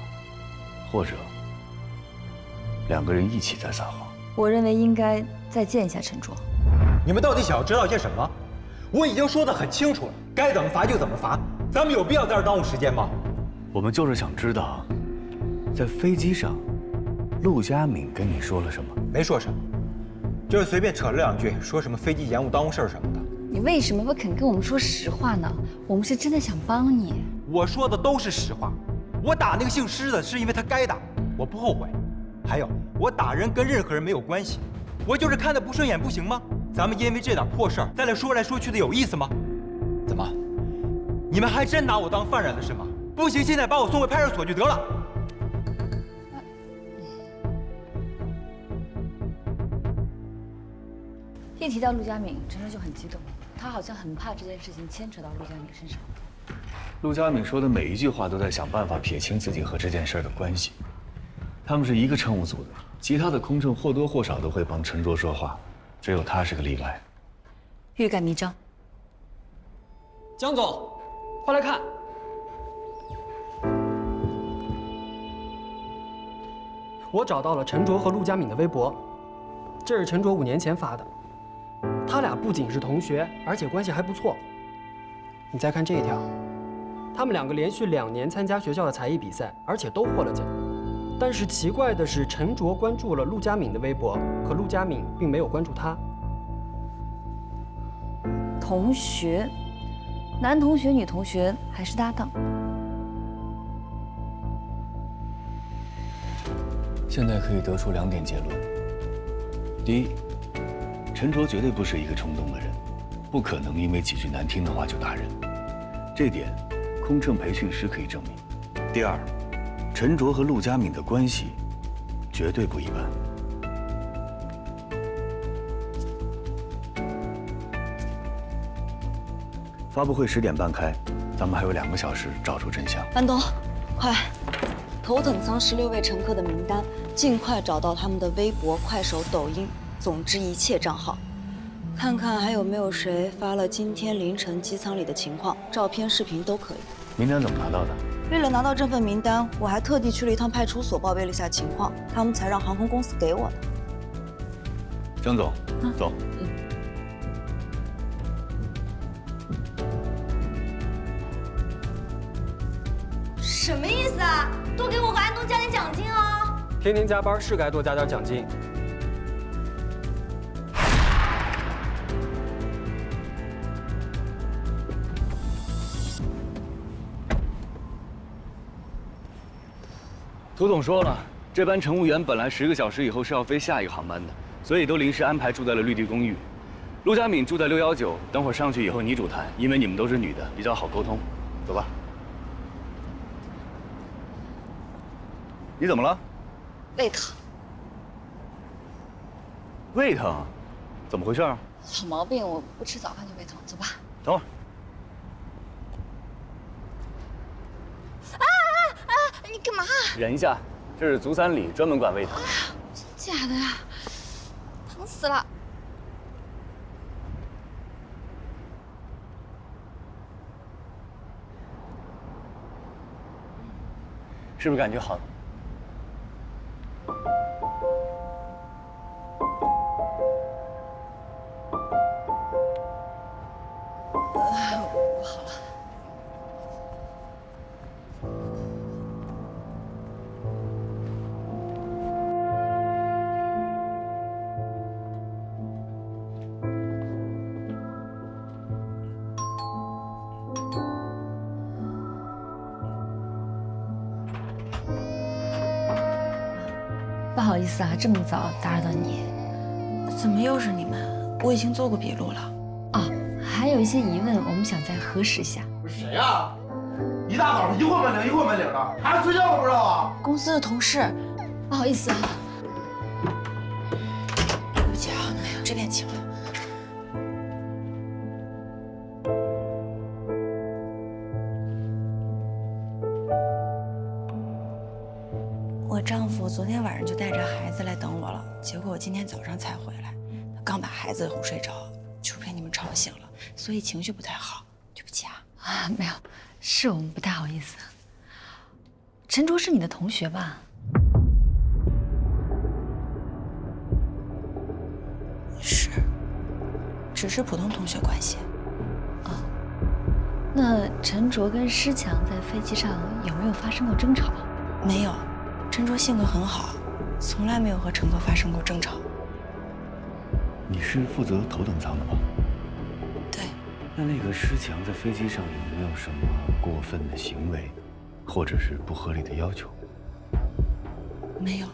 或者两个人一起在撒谎。我认为应该再见一下陈卓。你们到底想要知道些什么？我已经说得很清楚了，该怎么罚就怎么罚，咱们有必要在这儿耽误时间吗？我们就是想知道，在飞机上，陆佳敏跟你说了什么？没说什么，就是随便扯了两句，说什么飞机延误耽误事儿什么的。你为什么不肯跟我们说实话呢？我们是真的想帮你。我说的都是实话。我打那个姓施的是因为他该打，我不后悔。还有，我打人跟任何人没有关系，我就是看他不顺眼，不行吗？咱们因为这点破事儿再来说来说去的有意思吗？怎么，你们还真拿我当犯人了是吗？不行，现在把我送回派出所就得了。一提到陆佳敏，陈卓就很激动，他好像很怕这件事情牵扯到陆佳敏身上。陆佳敏说的每一句话都在想办法撇清自己和这件事的关系。他们是一个乘务组的，其他的空乘或多或少都会帮陈卓说话，只有他是个例外。欲盖弥彰。江总，快来看。我找到了陈卓和陆佳敏的微博，这是陈卓5年前发的。他俩不仅是同学，而且关系还不错。你再看这一条，他们两个连续2年参加学校的才艺比赛，而且都获了奖。但是奇怪的是，陈卓关注了陆佳敏的微博，可陆佳敏并没有关注他。同学，男同学、女同学还是搭档？现在可以得出2点结论：第一，陈卓绝对不是一个冲动的人，不可能因为几句难听的话就打人，这点空乘培训师可以证明。第二，陈卓和陆佳敏的关系绝对不一般。发布会10点半开，咱们还有2个小时找出真相。安东，快！头等舱16位乘客的名单，尽快找到他们的微博、快手、抖音，总之一切账号，看看还有没有谁发了今天凌晨机舱里的情况，照片、视频都可以。名单怎么拿到的？为了拿到这份名单，我还特地去了一趟派出所报备了一下情况，他们才让航空公司给我的。江总，走。什么意思啊？多给我和安东加点奖金啊！天天加班是该多加点奖金。涂总说了，这班乘务员本来10个小时以后是要飞下一个航班的，所以都临时安排住在了绿地公寓。陆佳敏住在619，等会儿上去以后你主谈，因为你们都是女的，比较好沟通。走吧。你怎么了？胃疼。胃疼？怎么回事？老毛病，我不吃早饭就胃疼。走吧。等会儿。你干嘛？忍一下，这是足三里，专门管胃疼。真假的呀？疼死了！是不是感觉好？我好了。不好意思啊，这么早打扰到你。怎么又是你们？我已经做过笔录了。哦，还有一些疑问，我们想再核实一下。谁呀？一大早的，一会门铃一会门铃的，孩子睡觉都不知道啊？公司的同事，不好意思啊。对不起啊，这边请了。丈夫昨天晚上就带着孩子来等我了，结果我今天早上才回来，他刚把孩子哄睡着，就被你们吵醒了，所以情绪不太好，对不起啊。啊，没有，是我们不太好意思。陈卓是你的同学吧？是，只是普通同学关系。那陈卓跟施强在飞机上有没有发生过争吵？没有，陈卓性格很好，从来没有和乘客发生过争吵。你是负责头等舱的吧？对。那个施强在飞机上有没有什么过分的行为，或者是不合理的要求？没有。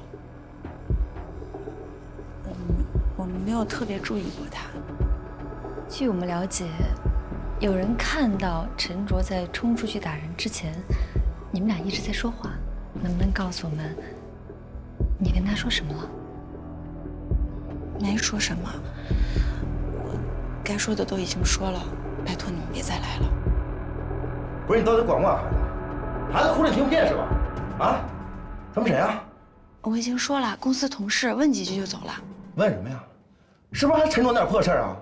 我没有特别注意过他。据我们了解，有人看到陈卓在冲出去打人之前，你们俩一直在说话，能不能告诉我们，你跟他说什么了？没说什么，我该说的都已经说了，拜托你们别再来了。不是你到底管不管孩子？孩子哭了你听不见是吧？啊？咱们谁啊？我已经说了，公司同事，问几句就走了。问什么呀？是不是还陈卓那点破事儿啊？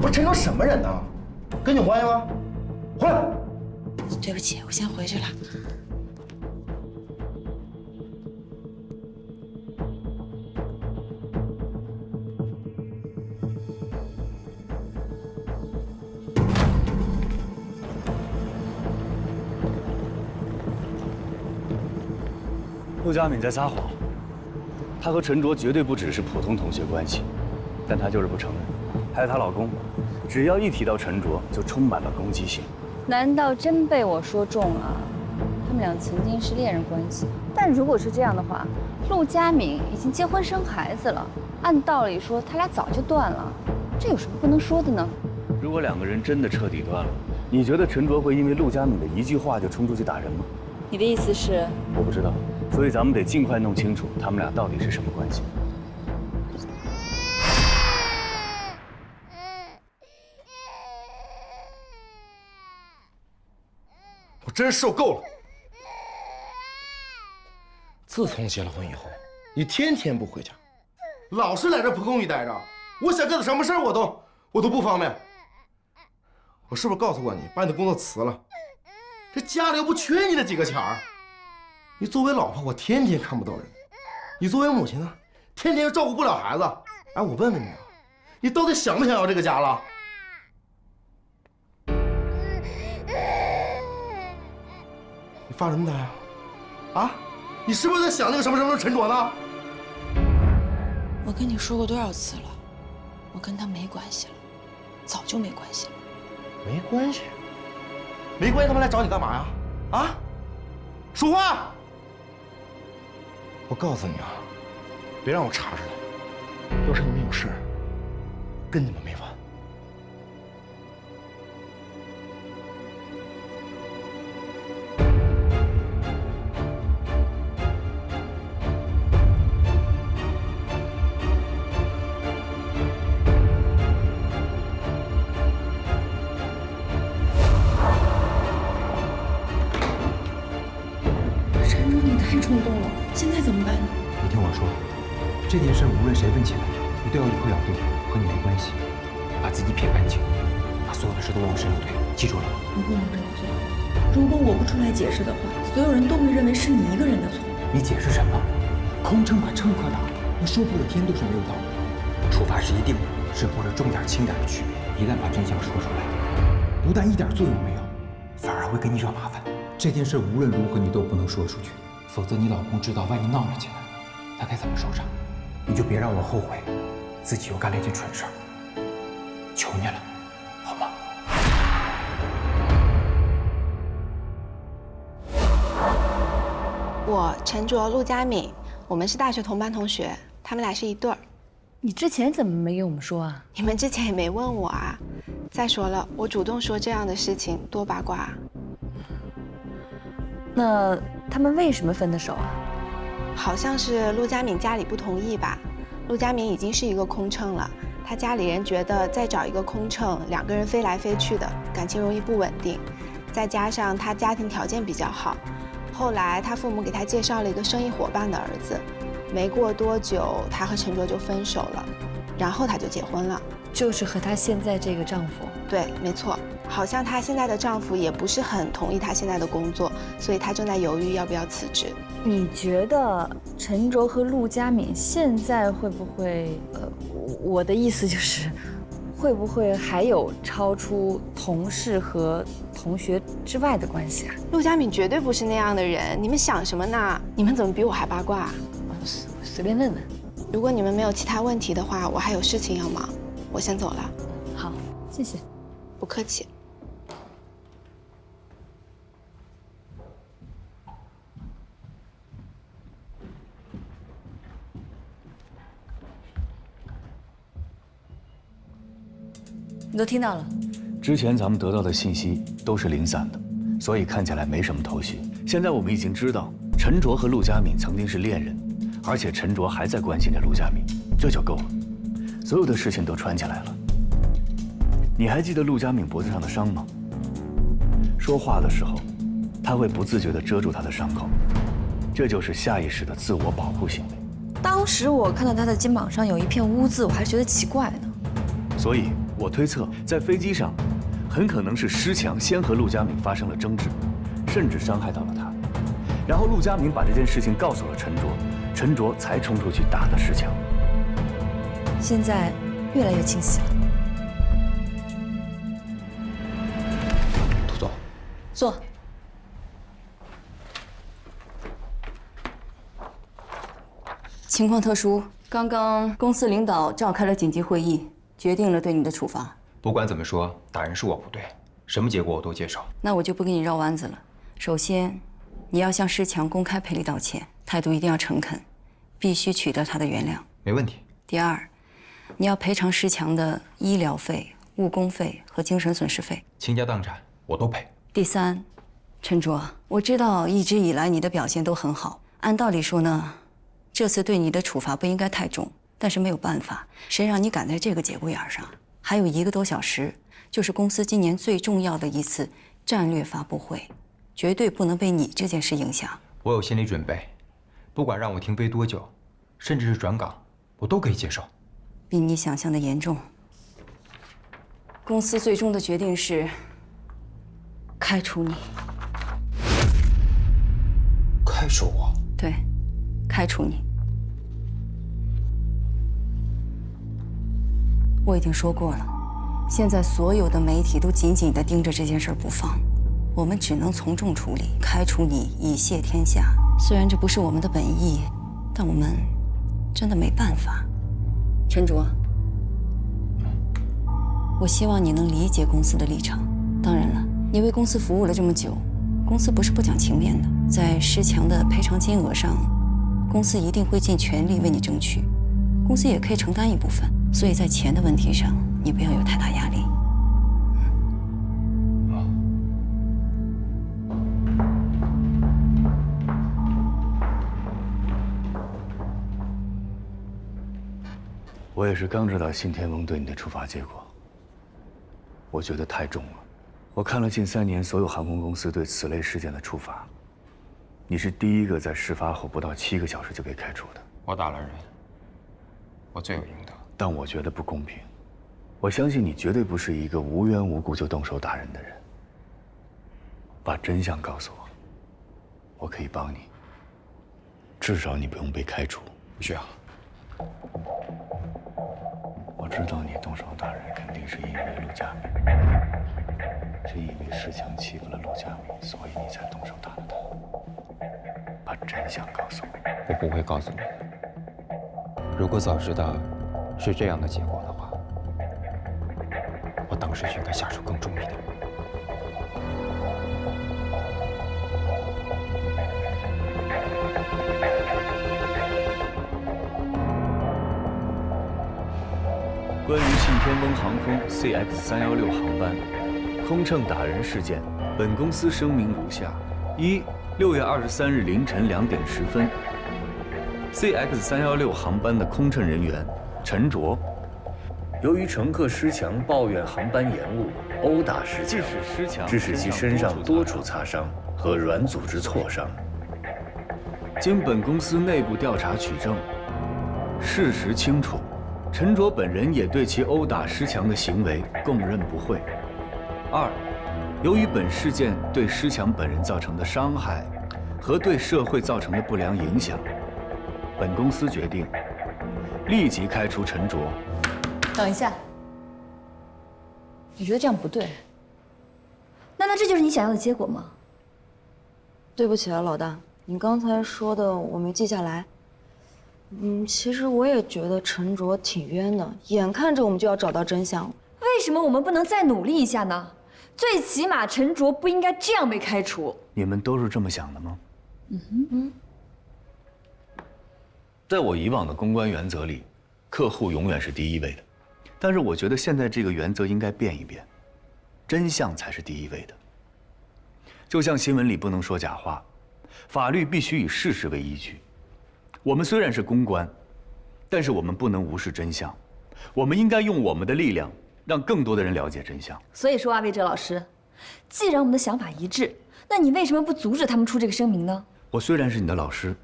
不是陈卓什么人呢？跟你有关系吗？回来！对不起，我先回去了。陆佳敏在撒谎，她和陈卓绝对不只是普通同学关系，但她就是不承认。还有她老公，只要一提到陈卓，就充满了攻击性。难道真被我说中了？他们俩曾经是恋人关系，但如果是这样的话，陆佳敏已经结婚生孩子了，按道理说他俩早就断了，这有什么不能说的呢？如果两个人真的彻底断了，你觉得陈卓会因为陆佳敏的一句话就冲出去打人吗？你的意思是？我不知道，所以咱们得尽快弄清楚他们俩到底是什么关系。我真受够了！自从结了婚以后，你天天不回家，老是在这蒲公英待着。我想干点什么事儿，我都不方便。我是不是告诉过你，把你的工作辞了？这家里又不缺你那几个钱儿。你作为老婆，我天天看不到人；你作为母亲呢，天天又照顾不了孩子。哎，我问问你啊，你到底想不想要这个家了？你发什么呆啊？啊？你是不是在想那个什么陈卓呢？我跟你说过多少次了，我跟他没关系了，早就没关系了。没关系？没关系，他们来找你干嘛呀？啊？说话！我告诉你啊，别让我查出来，要是你们有事，跟你们没完。冲动了，现在怎么办呢？你听我说，这件事无论谁问起来，你都要一口咬定和你没关系，把自己撇干净，把所有的事都往身上推，记住了。你不能这么做。如果我不出来解释的话，所有人都会认为是你一个人的错。你解释什么？空乘把乘客打，那说破了天都是没有道理。处罚是一定的，是或者重点轻点的区别。一旦把真相说出来，不但一点作用没有，反而会给你惹麻烦。这件事无论如何你都不能说出去。否则你老公知道，万一闹了起来，他该怎么收场？你就别让我后悔，自己又干了一件蠢事儿。求你了，好吗？我陈卓、陆佳敏，我们是大学同班同学，他们俩是一对儿。你之前怎么没跟我们说啊？你们之前也没问我啊。再说了，我主动说这样的事情，多八卦啊。那他们为什么分的手啊？好像是陆佳敏家里不同意吧。陆佳敏已经是一个空乘了，他家里人觉得再找一个空乘，两个人飞来飞去的，感情容易不稳定。再加上他家庭条件比较好，后来他父母给他介绍了一个生意伙伴的儿子，没过多久，他和陈卓就分手了，然后他就结婚了，就是和她现在这个丈夫。对，没错。好像她现在的丈夫也不是很同意她现在的工作，所以她正在犹豫要不要辞职。你觉得陈卓和陆佳敏现在会不会？我的意思就是，会不会还有超出同事和同学之外的关系啊？陆佳敏绝对不是那样的人，你们想什么呢？你们怎么比我还八卦啊？随便问问。如果你们没有其他问题的话，我还有事情要忙，我先走了。好，谢谢。不客气。你都听到了？之前咱们得到的信息都是零散的，所以看起来没什么头绪。现在我们已经知道陈卓和陆佳敏曾经是恋人，而且陈卓还在关心着陆佳敏，这就够了。所有的事情都串起来了。你还记得陆佳敏脖子上的伤吗？说话的时候，他会不自觉地遮住他的伤口，这就是下意识的自我保护行为。当时我看到他的肩膀上有一片污渍，我还觉得奇怪呢。所以我推测，在飞机上，很可能是施强先和陆佳敏发生了争执，甚至伤害到了他。然后陆佳敏把这件事情告诉了陈卓，陈卓才冲出去打的施强。现在越来越清晰了。涂总，坐。情况特殊，刚刚公司领导召开了紧急会议，决定了对你的处罚。不管怎么说，打人是我不对，什么结果我都接受。那我就不跟你绕弯子了。首先，你要向施强公开赔礼道歉，态度一定要诚恳，必须取得他的原谅。没问题。第二，你要赔偿施强的医疗费、误工费和精神损失费，倾家荡产我都赔。第三，陈卓，我知道一直以来你的表现都很好，按道理说呢，这次对你的处罚不应该太重，但是没有办法，谁让你赶在这个节骨眼上？还有1个多小时，就是公司今年最重要的一次战略发布会，绝对不能被你这件事影响。我有心理准备，不管让我停飞多久，甚至是转岗，我都可以接受。比你想象的严重。公司最终的决定是开除你。开除我？对，开除你。我已经说过了，现在所有的媒体都紧紧地盯着这件事不放，我们只能从重处理，开除你以谢天下。虽然这不是我们的本意，但我们真的没办法。陈卓，我希望你能理解公司的立场。当然了，你为公司服务了这么久，公司不是不讲情面的，在施强的赔偿金额上，公司一定会尽全力为你争取，公司也可以承担一部分。所以在钱的问题上，你不要有太大压力。我也是刚知道信天翁对你的处罚结果，我觉得太重了。我看了近3年所有航空公司对此类事件的处罚，你是第一个在事发后不到7个小时就被开除的。我打了人，我罪有应得。但我觉得不公平。我相信你绝对不是一个无缘无故就动手打人的人。把真相告诉我，我可以帮你。至少你不用被开除。不需要。我知道你动手打人肯定是因为陆佳敏，是因为施强欺负了陆佳敏，所以你才动手打了他。把真相告诉我。我不会告诉你。如果早知道是这样的结果的话，我当时就应该下手更重一点。关于信天翁航空 CX316航班空乘打人事件，本公司声明如下：1、6月23日凌晨2点10分，CX316航班的空乘人员陈卓，由于乘客施强抱怨航班延误，殴打施强，致使其身上多处擦伤，和软组织挫伤。经本公司内部调查取证，事实清楚，陈卓本人也对其殴打施强的行为供认不讳。二，由于本事件对施强本人造成的伤害和对社会造成的不良影响，本公司决定立即开除陈卓。等一下，你觉得这样不对？难道这就是你想要的结果吗？对不起啊，老大，你刚才说的我没记下来。其实我也觉得陈卓挺冤的，眼看着我们就要找到真相了。为什么我们不能再努力一下呢？最起码陈卓不应该这样被开除。你们都是这么想的吗？在我以往的公关原则里，客户永远是第一位的。但是我觉得现在这个原则应该变一变，真相才是第一位的。就像新闻里不能说假话，法律必须以事实为依据。我们虽然是公关，但是我们不能无视真相。我们应该用我们的力量，让更多的人了解真相。所以说啊，魏哲老师，既然我们的想法一致，那你为什么不阻止他们出这个声明呢？我虽然是你的老师，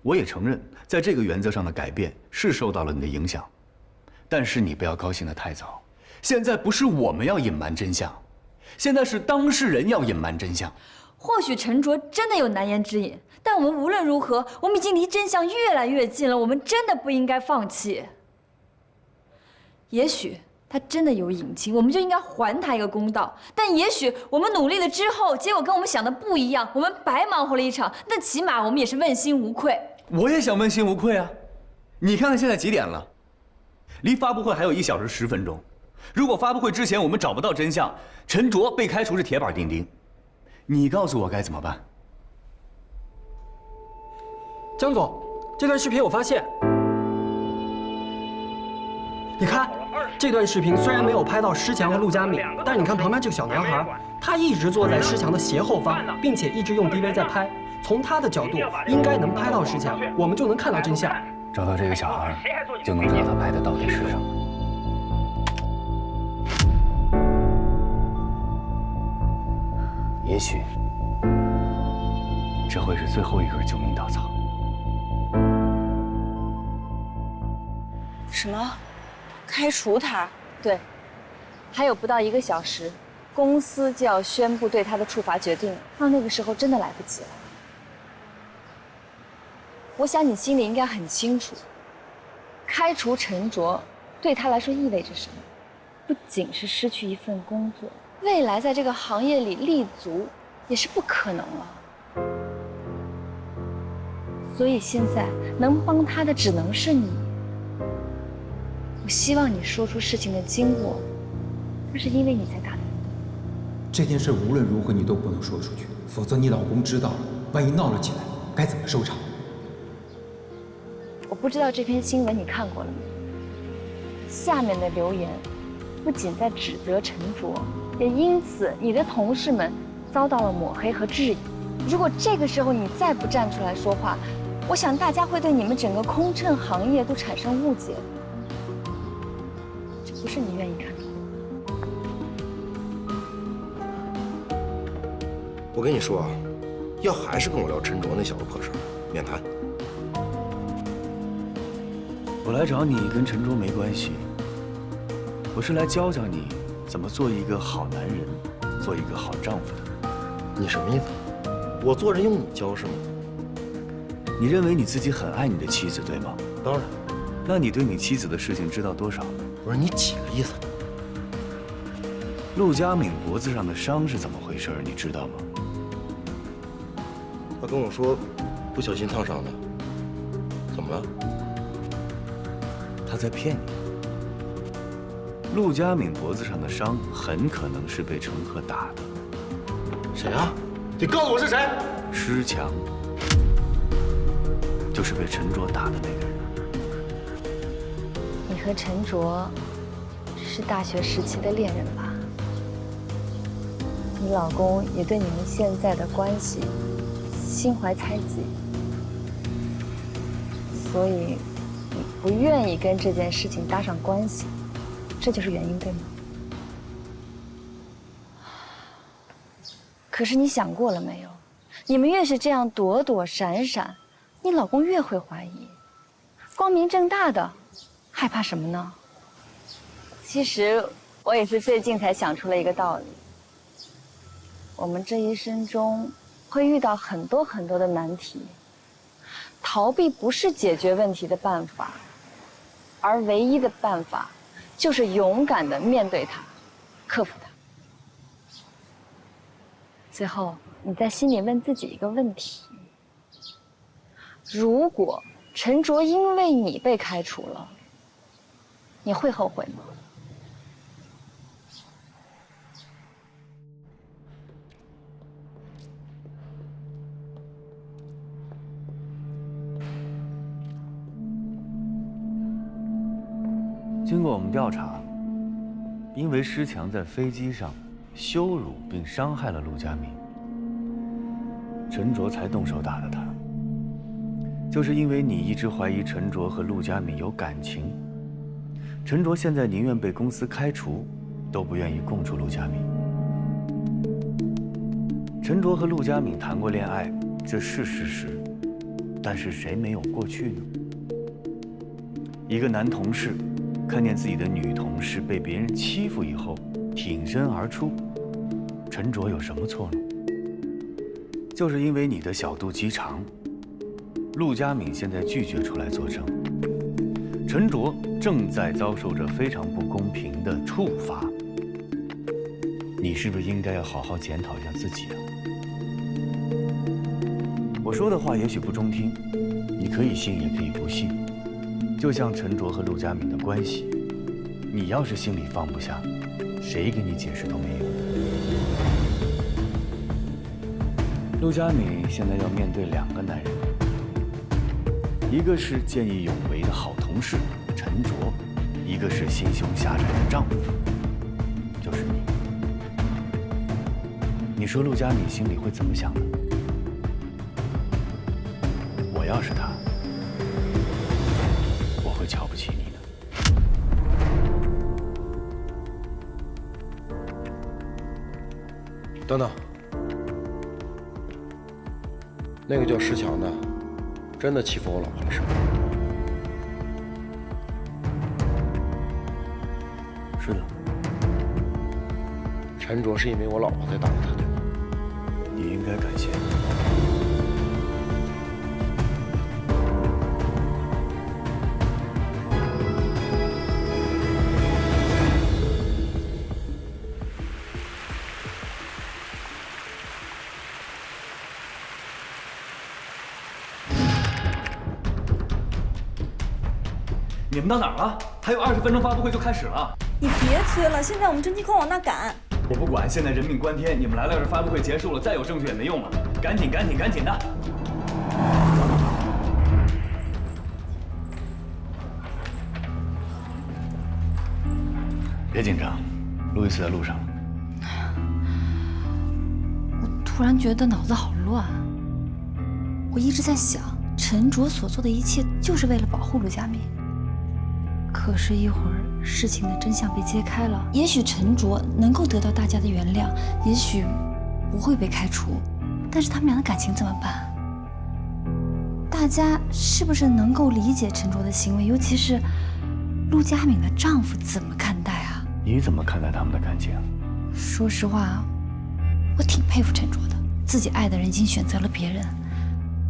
我也承认在这个原则上的改变是受到了你的影响，但是你不要高兴得太早。现在不是我们要隐瞒真相，现在是当事人要隐瞒真相。或许陈卓真的有难言之隐，但我们无论如何，我们已经离真相越来越近了。我们真的不应该放弃。也许他真的有隐情，我们就应该还他一个公道。但也许我们努力了之后，结果跟我们想的不一样，我们白忙活了一场，但起码我们也是问心无愧。我也想问心无愧啊！你看看现在几点了？离发布会还有1小时10分钟。如果发布会之前我们找不到真相，陈卓被开除是铁板钉钉。你告诉我该怎么办？江总，这段视频我发现，你看，这段视频虽然没有拍到施强和陆佳敏，但是你看旁边这个小男孩，他一直坐在施强的斜后方，并且一直用 DV 在拍。从他的角度，应该能拍到施强，我们就能看到真相。找到这个小孩，就能知道他拍的到底是什么。也许，这会是最后一根救命稻草。什么？开除他？对，还有不到1个小时，公司就要宣布对他的处罚决定了。到那个时候真的来不及了。我想你心里应该很清楚，开除陈卓对他来说意味着什么？不仅是失去一份工作，未来在这个行业里立足也是不可能了。所以现在能帮他的只能是你。我希望你说出事情的经过，那是因为你才打的人。这件事无论如何你都不能说出去，否则你老公知道了，万一闹了起来，该怎么收场？我不知道这篇新闻你看过了没？下面的留言不仅在指责陈卓，也因此你的同事们遭到了抹黑和质疑。如果这个时候你再不站出来说话，我想大家会对你们整个空乘行业都产生误解。这不是你愿意看到的。我跟你说啊，要还是跟我聊陈卓那小子破事儿，免谈。我来找你跟陈卓没关系，我是来教教你怎么做一个好男人，做一个好丈夫的。你什么意思？我做人用你教是吗？你认为你自己很爱你的妻子，对吗？当然。那你对你妻子的事情知道多少？我说你几个意思？陆佳敏脖子上的伤是怎么回事？你知道吗？他跟我说，不小心烫伤的。怎么了？他在骗你。陆佳敏脖子上的伤很可能是被乘客打的。谁啊？你告诉我是谁？施强，就是被陈卓打的那个人。你和陈卓是大学时期的恋人吧？你老公也对你们现在的关系心怀猜忌，所以你不愿意跟这件事情搭上关系，这就是原因，对吗？可是你想过了没有？你们越是这样躲躲闪闪，你老公越会怀疑。光明正大的，害怕什么呢？其实我也是最近才想出了一个道理。我们这一生中会遇到很多很多的难题，逃避不是解决问题的办法，而唯一的办法就是勇敢地面对它，克服它。最后，你在心里问自己一个问题：如果陈卓因为你被开除了，你会后悔吗？经过我们调查，因为施强在飞机上羞辱并伤害了陆佳明，陈卓才动手打的他。就是因为你一直怀疑陈卓和陆佳敏有感情，陈卓现在宁愿被公司开除，都不愿意供出陆佳敏。陈卓和陆佳敏谈过恋爱，这是事实，但是谁没有过去呢？一个男同事看见自己的女同事被别人欺负以后，挺身而出，陈卓有什么错呢？就是因为你的小肚鸡肠。陆佳敏现在拒绝出来作证，陈卓正在遭受着非常不公平的处罚。你是不是应该要好好检讨一下自己啊？我说的话也许不中听，你可以信也可以不信。就像陈卓和陆佳敏的关系，你要是心里放不下，谁给你解释都没用。陆佳敏现在要面对2个男人。一个是见义勇为的好同事陈卓，一个是心胸狭窄的丈夫，就是你。你说陆佳敏心里会怎么想呢？我要是他，我会瞧不起你的。等等，那个叫石强的。真的欺负我老婆了是吗？是的。陈卓是因为我老婆才打的他，对吗？你应该感谢。你们到哪儿了？还有20分钟发布会就开始了。你别催了，现在我们真机快往那赶。我不管，现在人命关天，你们来了，这发布会结束了，再有证据也没用了。赶紧的！别紧张，路易斯在路上。我突然觉得脑子好乱。我一直在想，陈卓所做的一切就是为了保护陆佳敏。可是，一会儿事情的真相被揭开了，也许陈卓能够得到大家的原谅，也许不会被开除，但是他们俩的感情怎么办？大家是不是能够理解陈卓的行为？尤其是陆佳敏的丈夫怎么看待啊？你怎么看待他们的感情？说实话，我挺佩服陈卓的，自己爱的人已经选择了别人，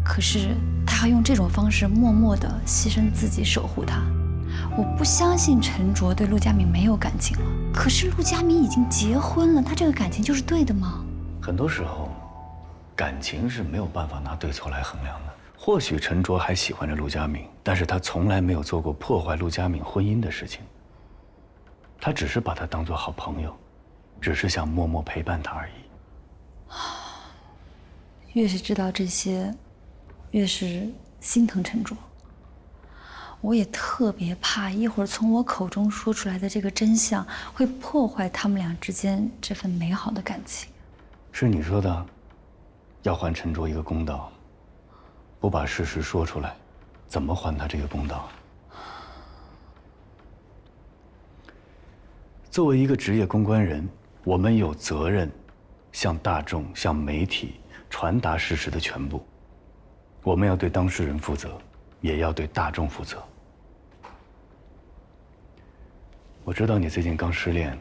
可是他还用这种方式默默地牺牲自己守护他。我不相信陈卓对陆佳敏没有感情了，可是陆佳敏已经结婚了，他这个感情就是对的吗？很多时候，感情是没有办法拿对错来衡量的。或许陈卓还喜欢着陆佳敏，但是他从来没有做过破坏陆佳敏婚姻的事情。他只是把她当作好朋友，只是想默默陪伴她而已。越是知道这些，越是心疼陈卓。我也特别怕一会儿从我口中说出来的这个真相会破坏他们俩之间这份美好的感情。是你说的，要还陈卓一个公道，不把事实说出来，怎么还他这个公道？作为一个职业公关人，我们有责任向大众、向媒体传达事实的全部。我们要对当事人负责，也要对大众负责。我知道你最近刚失恋，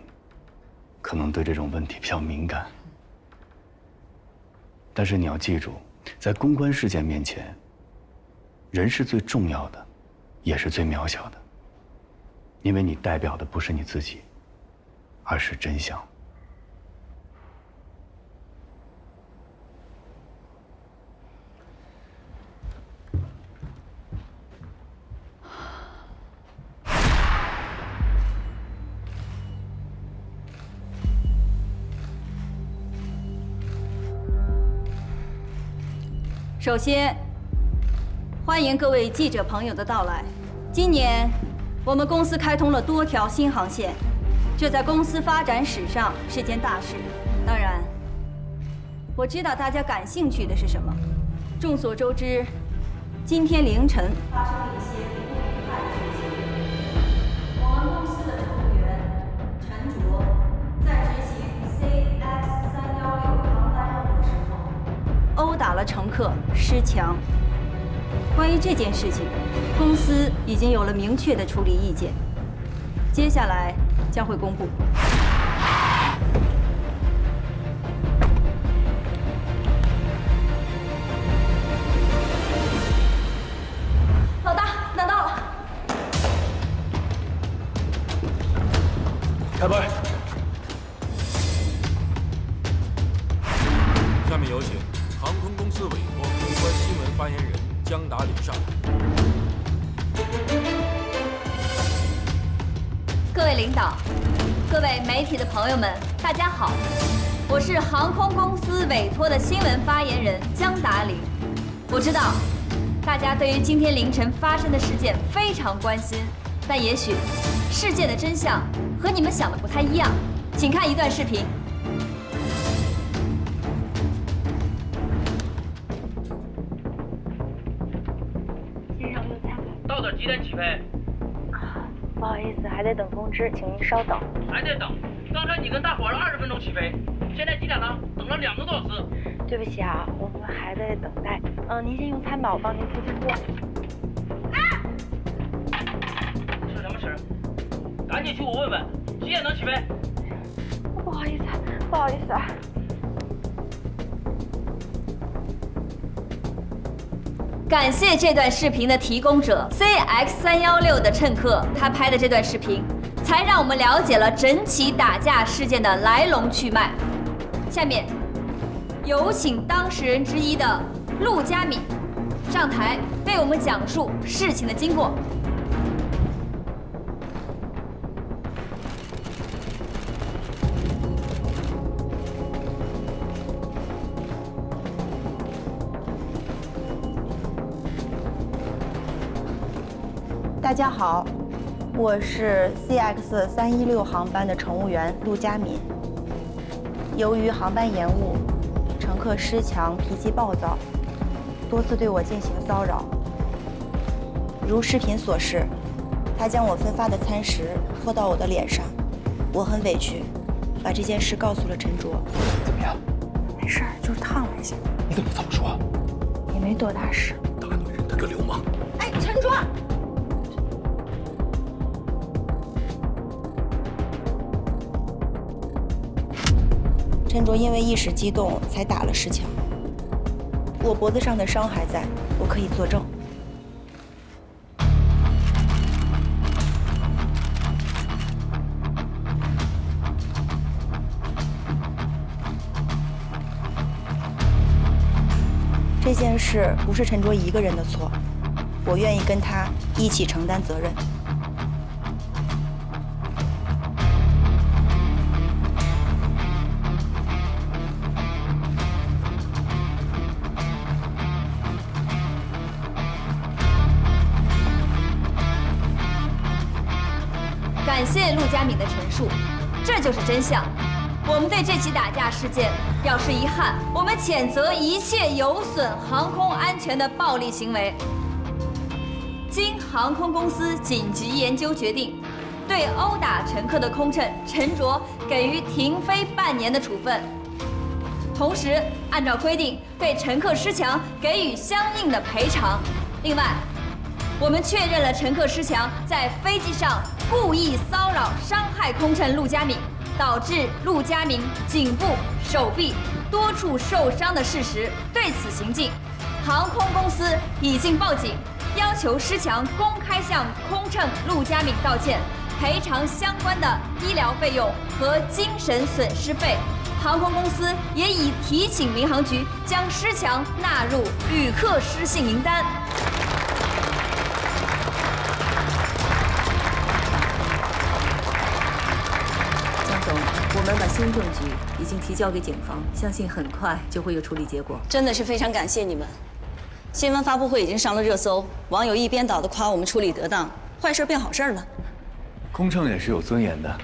可能对这种问题比较敏感。但是你要记住，在公关事件面前，人是最重要的，也是最渺小的。因为你代表的不是你自己，而是真相。首先，欢迎各位记者朋友的到来。今年，我们公司开通了多条新航线，这在公司发展史上是件大事。当然，我知道大家感兴趣的是什么。众所周知，今天凌晨发生了一些不愉快的事情。我们公司的乘务员陈卓在执行 CX316航班任务的时候，殴打了乘客，失强。关于这件事情，公司已经有了明确的处理意见，接下来将会公布。老大，拿到了。开拍。下面有请航空公司委托公关新闻发言人江达林上台。各位领导，各位媒体的朋友们，大家好，我是航空公司委托的新闻发言人江达林。我知道大家对于今天凌晨发生的事件非常关心，但也许事件的真相和你们想的不太一样。请看一段视频。到底几点起飞？不好意思，还得等通知，请您稍等。还得等？刚才你跟大伙儿20分钟起飞，现在几点了？等了2个多小时。对不起啊，我们还得等待。您先用餐吧，我帮您出去过。吃什么吃？赶紧去我问问，几点能起飞？不好意思，不好意思啊。感谢这段视频的提供者 CX316的乘客，他拍的这段视频，才让我们了解了整起打架事件的来龙去脉。下面，有请当事人之一的陆佳敏上台为我们讲述事情的经过。大家好，我是 CX316航班的乘务员陆佳敏。由于航班延误，乘客失强、脾气暴躁，多次对我进行骚扰。如视频所示，他将我分发的餐食泼到我的脸上，我很委屈，把这件事告诉了陈卓。怎么样？没事，就是烫了一下。你怎么早说？也没多大事。大女人，她个流氓！哎，陈卓。陈卓因为一时激动才打了失强，我脖子上的伤还在，我可以作证。这件事不是陈卓一个人的错，我愿意跟他一起承担责任。感谢陆佳敏的陈述，这就是真相。我们对这起打架事件表示遗憾，我们谴责一切有损航空安全的暴力行为。经航空公司紧急研究决定，对殴打乘客的空乘陈卓给予停飞半年的处分，同时按照规定对乘客失强给予相应的赔偿。另外，我们确认了乘客失强在飞机上故意骚扰、伤害空乘陆佳敏，导致陆佳敏颈部、手臂多处受伤的事实。对此行径，航空公司已经报警，要求失强公开向空乘陆佳敏道歉，赔偿相关的医疗费用和精神损失费。航空公司也已提请民航局将失强纳入旅客失信名单。我们把新证据已经提交给警方，相信很快就会有处理结果。真的是非常感谢你们。新闻发布会已经上了热搜，网友一边倒的夸我们处理得当，坏事变好事了。空乘也是有尊严的，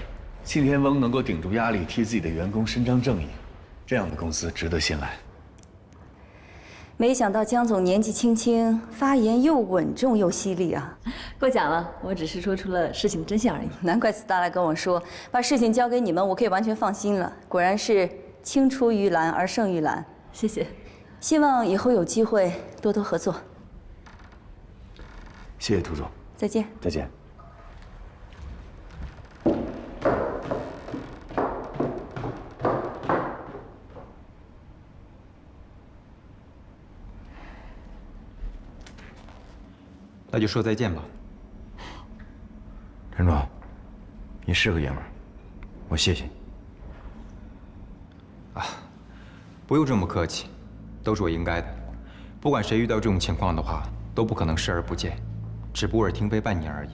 信天翁能够顶住压力，替自己的员工伸张正义，这样的公司值得信赖。没想到江总年纪轻轻，发言又稳重又犀利啊！过奖了，我只是说出了事情的真相而已。难怪斯大来跟我说，把事情交给你们，我可以完全放心了。果然是青出于蓝而胜于蓝。谢谢，希望以后有机会多多合作。谢谢涂总，再见。再见。那就说再见吧。陈总，你是个爷们儿，我谢谢你。不用这么客气，都是我应该的。不管谁遇到这种情况的话，都不可能视而不见，只不过是停飞半年而已。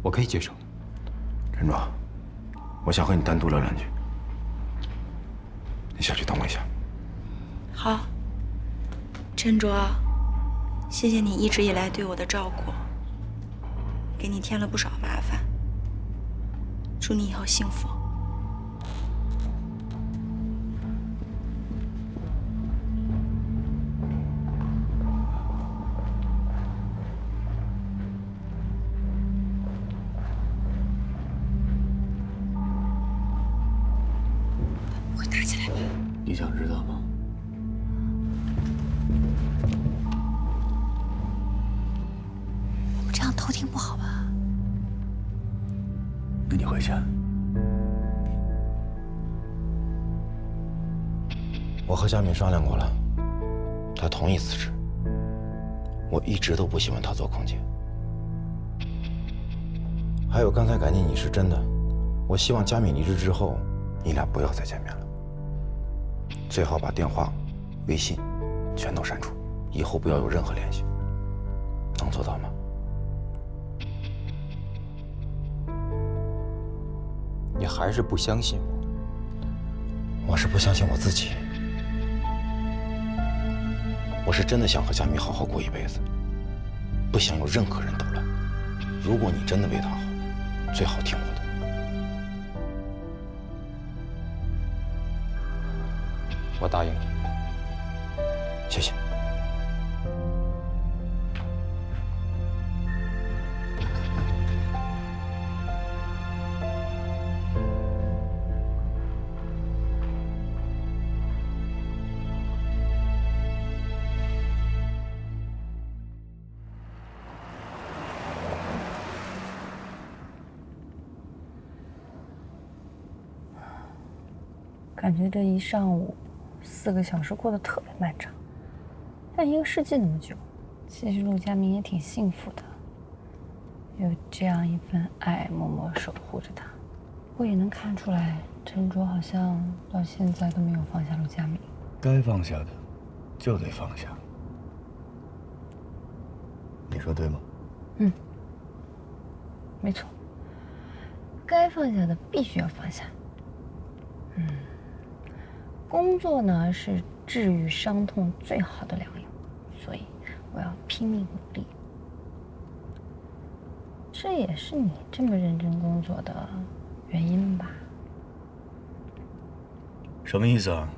我可以接受。陈总，我想和你单独聊两句，你下去等我一下。好，陈卓，谢谢你一直以来对我的照顾，给你添了不少麻烦。祝你以后幸福。不会打起来吧？你想知道吗？这样偷听不好吧？那你回去。我和佳敏商量过了，她同意辞职。我一直都不喜欢她做空姐。还有刚才感激你是真的，我希望佳敏离职之后，你俩不要再见面了。最好把电话、微信全都删除，以后不要有任何联系。能做到吗？你还是不相信我？我是不相信我自己。我是真的想和佳敏好好过一辈子，不想有任何人捣乱。如果你真的为她好，最好听我的。我答应你。谢谢。感觉这一上午4个小时过得特别漫长，像1个世纪那么久。其实陆佳明也挺幸福的，有这样一份爱默默守护着他。我也能看出来，陈卓好像到现在都没有放下陆佳明。该放下的就得放下，你说对吗？嗯，没错，该放下的必须要放下。工作呢是治愈伤痛最好的良药，所以我要拼命努力。这也是你这么认真工作的原因吧？什么意思啊？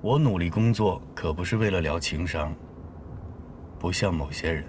我努力工作可不是为了聊情商，不像某些人。